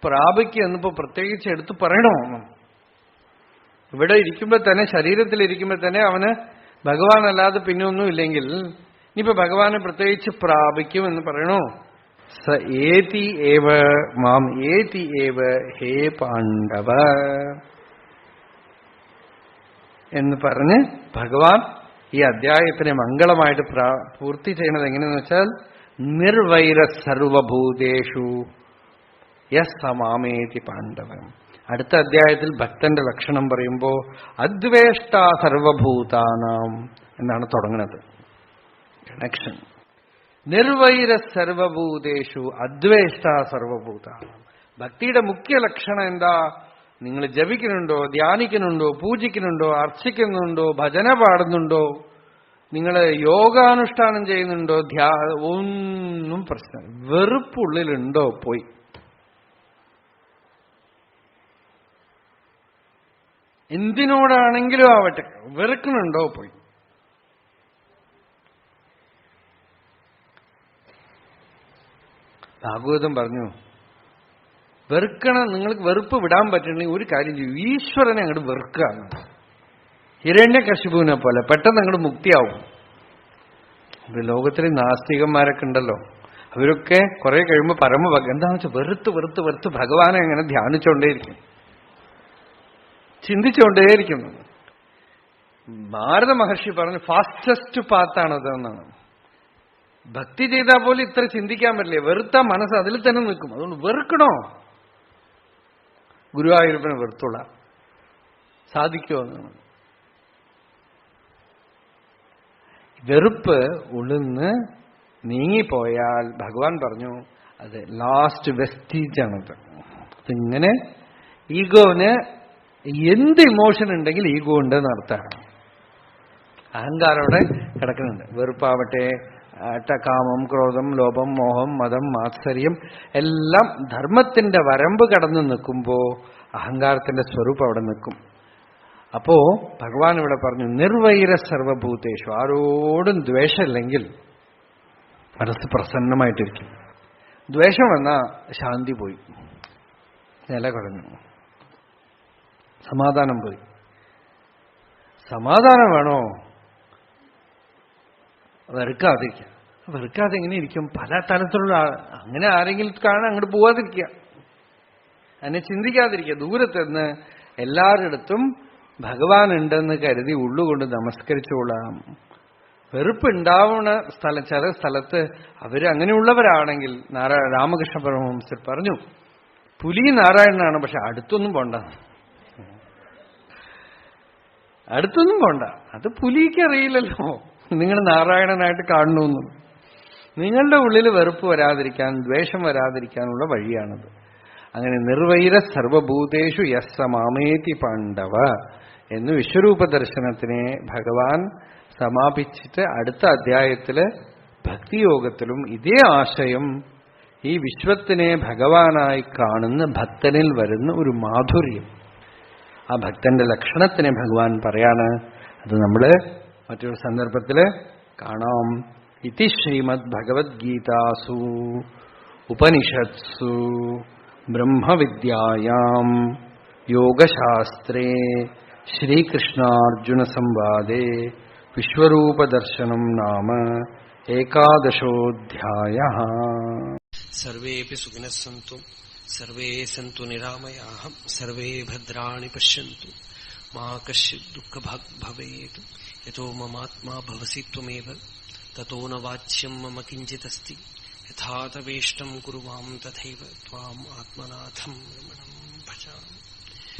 പ്രാപിക്കുക എന്നിപ്പോ പ്രത്യേകിച്ച് എടുത്തു പറയണോ? ഇവിടെ ഇരിക്കുമ്പോ തന്നെ, ശരീരത്തിലിരിക്കുമ്പോ തന്നെ അവന് ഭഗവാനല്ലാതെ പിന്നെ ഒന്നുമില്ലെങ്കിൽ ഇനിയിപ്പോ ഭഗവാനെ പ്രത്യേകിച്ച് പ്രാപിക്കും എന്ന് പറയണോ? സ ഏതി ഏവ മാം ഏതി ഏവ ഹേ പാണ്ഡവ എന്ന് പറഞ്ഞ് ഭഗവാൻ ഈ അധ്യായത്തിനെ മംഗളമായിട്ട് പൂർത്തി ചെയ്യുന്നത് എങ്ങനെയെന്ന് വെച്ചാൽ, നിർവൈര സർവഭൂതേഷു യസ് മാമേതി പാണ്ഡവം. അടുത്ത അധ്യായത്തിൽ ഭക്തന്റെ ലക്ഷണം പറയുമ്പോ അദ്വേഷ്ട സർവഭൂതാനാം എന്നാണ് തുടങ്ങുന്നത്. കണക്ഷൻ. നിർവൈര സർവഭൂതേഷു അദ്വേഷ്ട സർവഭൂതാനാം. ഭക്തിയുടെ മുഖ്യ ലക്ഷണം എന്താ? നിങ്ങൾ ജപിക്കുന്നുണ്ടോ, ധ്യാനിക്കുന്നുണ്ടോ, പൂജിക്കുന്നുണ്ടോ, അർച്ചിക്കുന്നുണ്ടോ, ഭജന പാടുന്നുണ്ടോ, നിങ്ങൾ യോഗാനുഷ്ഠാനം ചെയ്യുന്നുണ്ടോ, ഒന്നും പ്രശ്നം. വെറുപ്പുള്ളിലുണ്ടോ? പോയി. എന്തിനോടാണെങ്കിലും ആവട്ടെ, വെറുക്കുന്നുണ്ടോ? പോയി. ഭാഗവതം പറഞ്ഞു, നിങ്ങൾക്ക് വെറുപ്പ് വിടാൻ പറ്റണമെങ്കിൽ ഒരു കാര്യം ചെയ്യൂ, ഈശ്വരനെ അങ്ങോട്ട് വെറുക്കുക. ഹിരണ്യകശിപുവിനെ പോലെ പെട്ടെന്ന് അങ്ങോട്ട് മുക്തിയാവും. ലോകത്തിലെ നാസ്തികന്മാരൊക്കെ ഉണ്ടല്ലോ, അവരൊക്കെ കുറെ കഴിയുമ്പോൾ എന്താണെന്ന് വെച്ചാൽ വെറുത്ത് വെറുത്ത് വെറുത്ത് ഭഗവാനെ അങ്ങനെ ധ്യാനിച്ചുകൊണ്ടേയിരിക്കും, ചിന്തിച്ചുകൊണ്ടേയിരിക്കുന്നു. നാരദ മഹർഷി പറഞ്ഞു ഫാസ്റ്റസ്റ്റ് പാത്താണതെന്നാണ്. ഭക്തി ചെയ്താൽ പോലും ഇത്ര ചിന്തിക്കാൻ പറ്റില്ല. വെറുത്ത മനസ്സ് അതിൽ തന്നെ നിൽക്കും. അതുകൊണ്ട് വെറുക്കണോ? ഗുരുവായൂരപ്പനെ വെറുത്തുള്ള സാധിക്കുമോ എന്നാണ്. വെറുപ്പ് ഉള്ളിന്ന് നീങ്ങിപ്പോയാൽ ഭഗവാൻ പറഞ്ഞു അത് ലാസ്റ്റ് വെസ്റ്റീജ് ആണത്. അതിങ്ങനെ ഈഗോന് എന്ത് ഇമോഷൻ ഉണ്ടെങ്കിൽ ഈഗോ ഉണ്ടെന്ന് അർത്ഥമാണ്. അഹങ്കാരം അവിടെ കിടക്കുന്നുണ്ട്. വെറുപ്പാവട്ടെ, കാമം, ക്രോധം, ലോഭം, മോഹം, മതം, മാത്സര്യം എല്ലാം ധർമ്മത്തിന്റെ വരമ്പ് കടന്നു നിൽക്കുമ്പോ അഹങ്കാരത്തിന്റെ സ്വരൂപം അവിടെ നിൽക്കും. അപ്പോ ഭഗവാൻ ഇവിടെ പറഞ്ഞു നിർവൈര സർവഭൂതേഷു. ആരോടും ദ്വേഷമില്ലെങ്കിൽ മനസ്സ് പ്രസന്നമായിട്ടിരിക്കും. ദ്വേഷം വന്നാ ശാന്തി പോയി, നില കുറഞ്ഞു, സമാധാനം പോയി. സമാധാനം വേണോ? വെറുക്കാതിരിക്കുക. വെറുക്കാതെ എങ്ങനെ ഇരിക്കും? പല തലത്തിലുള്ള അങ്ങനെ ആരെങ്കിലും കാണാൻ അങ്ങോട്ട് പോവാതിരിക്കുക, അതിനെ ചിന്തിക്കാതിരിക്കുക. ദൂരത്തുനിന്ന് എല്ലാവരിടത്തും ഭഗവാൻ ഉണ്ടെന്ന് കരുതി ഉള്ളുകൊണ്ട് നമസ്കരിച്ചോളാം. വെറുപ്പുണ്ടാവുന്ന സ്ഥലം, ചില സ്ഥലത്ത് അവരങ്ങനെയുള്ളവരാണെങ്കിൽ രാമകൃഷ്ണ പരമഹംസർ പറഞ്ഞു പുലി നാരായണനാണ്, പക്ഷെ അടുത്തൊന്നും പോണ്ട, അടുത്തൊന്നും പോണ്ട. അത് പുലിക്ക് അറിയില്ലല്ലോ നിങ്ങൾ നാരായണനായിട്ട് കാണണമെന്നും. നിങ്ങളുടെ ഉള്ളിൽ വെറുപ്പ് വരാതിരിക്കാൻ, ദ്വേഷം വരാതിരിക്കാനുള്ള വഴിയാണത്. അങ്ങനെ നിർവൈര സർവഭൂതേഷു യസ്സ മാമേതി പാണ്ഡവ എന്ന് വിശ്വരൂപ ദർശനത്തിനെ ഭഗവാൻ സമാപിച്ചിട്ട് അടുത്ത അധ്യായത്തില് ഭക്തിയോഗത്തിലും ഇതേ ആശയം, ഈ വിശ്വത്തിനെ ഭഗവാനായി കാണുന്ന ഭക്തനിൽ വരുന്ന ഒരു മാധുര്യം, ആ ഭക്തന്റെ ലക്ഷണത്തിനെ ഭഗവാൻ പറയാണ്. അത് നമ്മള് മറ്റൊരു സന്ദർഭത്തില് കാണാം. ഇതി ശ്രീമദ് ഭഗവത്ഗീതാസു ഉപനിഷത്സു ബ്രഹ്മവിദ്യായാം യോഗശാസ്ത്രേ ശ്രീകൃഷ്ണാർജുന സംവാദേ വിശ്വരൂപദർശനം നാമ ഏകാദശോऽധ്യായഃ. സർവേപി സുഖിനഃ സന്തു സർവേ സന്തു നിരാമയാഃ സർവേ ഭദ്രാണി പശ്യന്തു മാ കശ്ചിത് ദുഃഖഭാഗ് ഭവേത്. യതോ മമാത്മാ ഭവസി ത്വമേവ തതോ ന വാച്യം മമ കിഞ്ചിദസ്തി യഥാ തവേഷ്ടം കുരു മാം തഥൈവ ത്വാം ആത്മനാഥം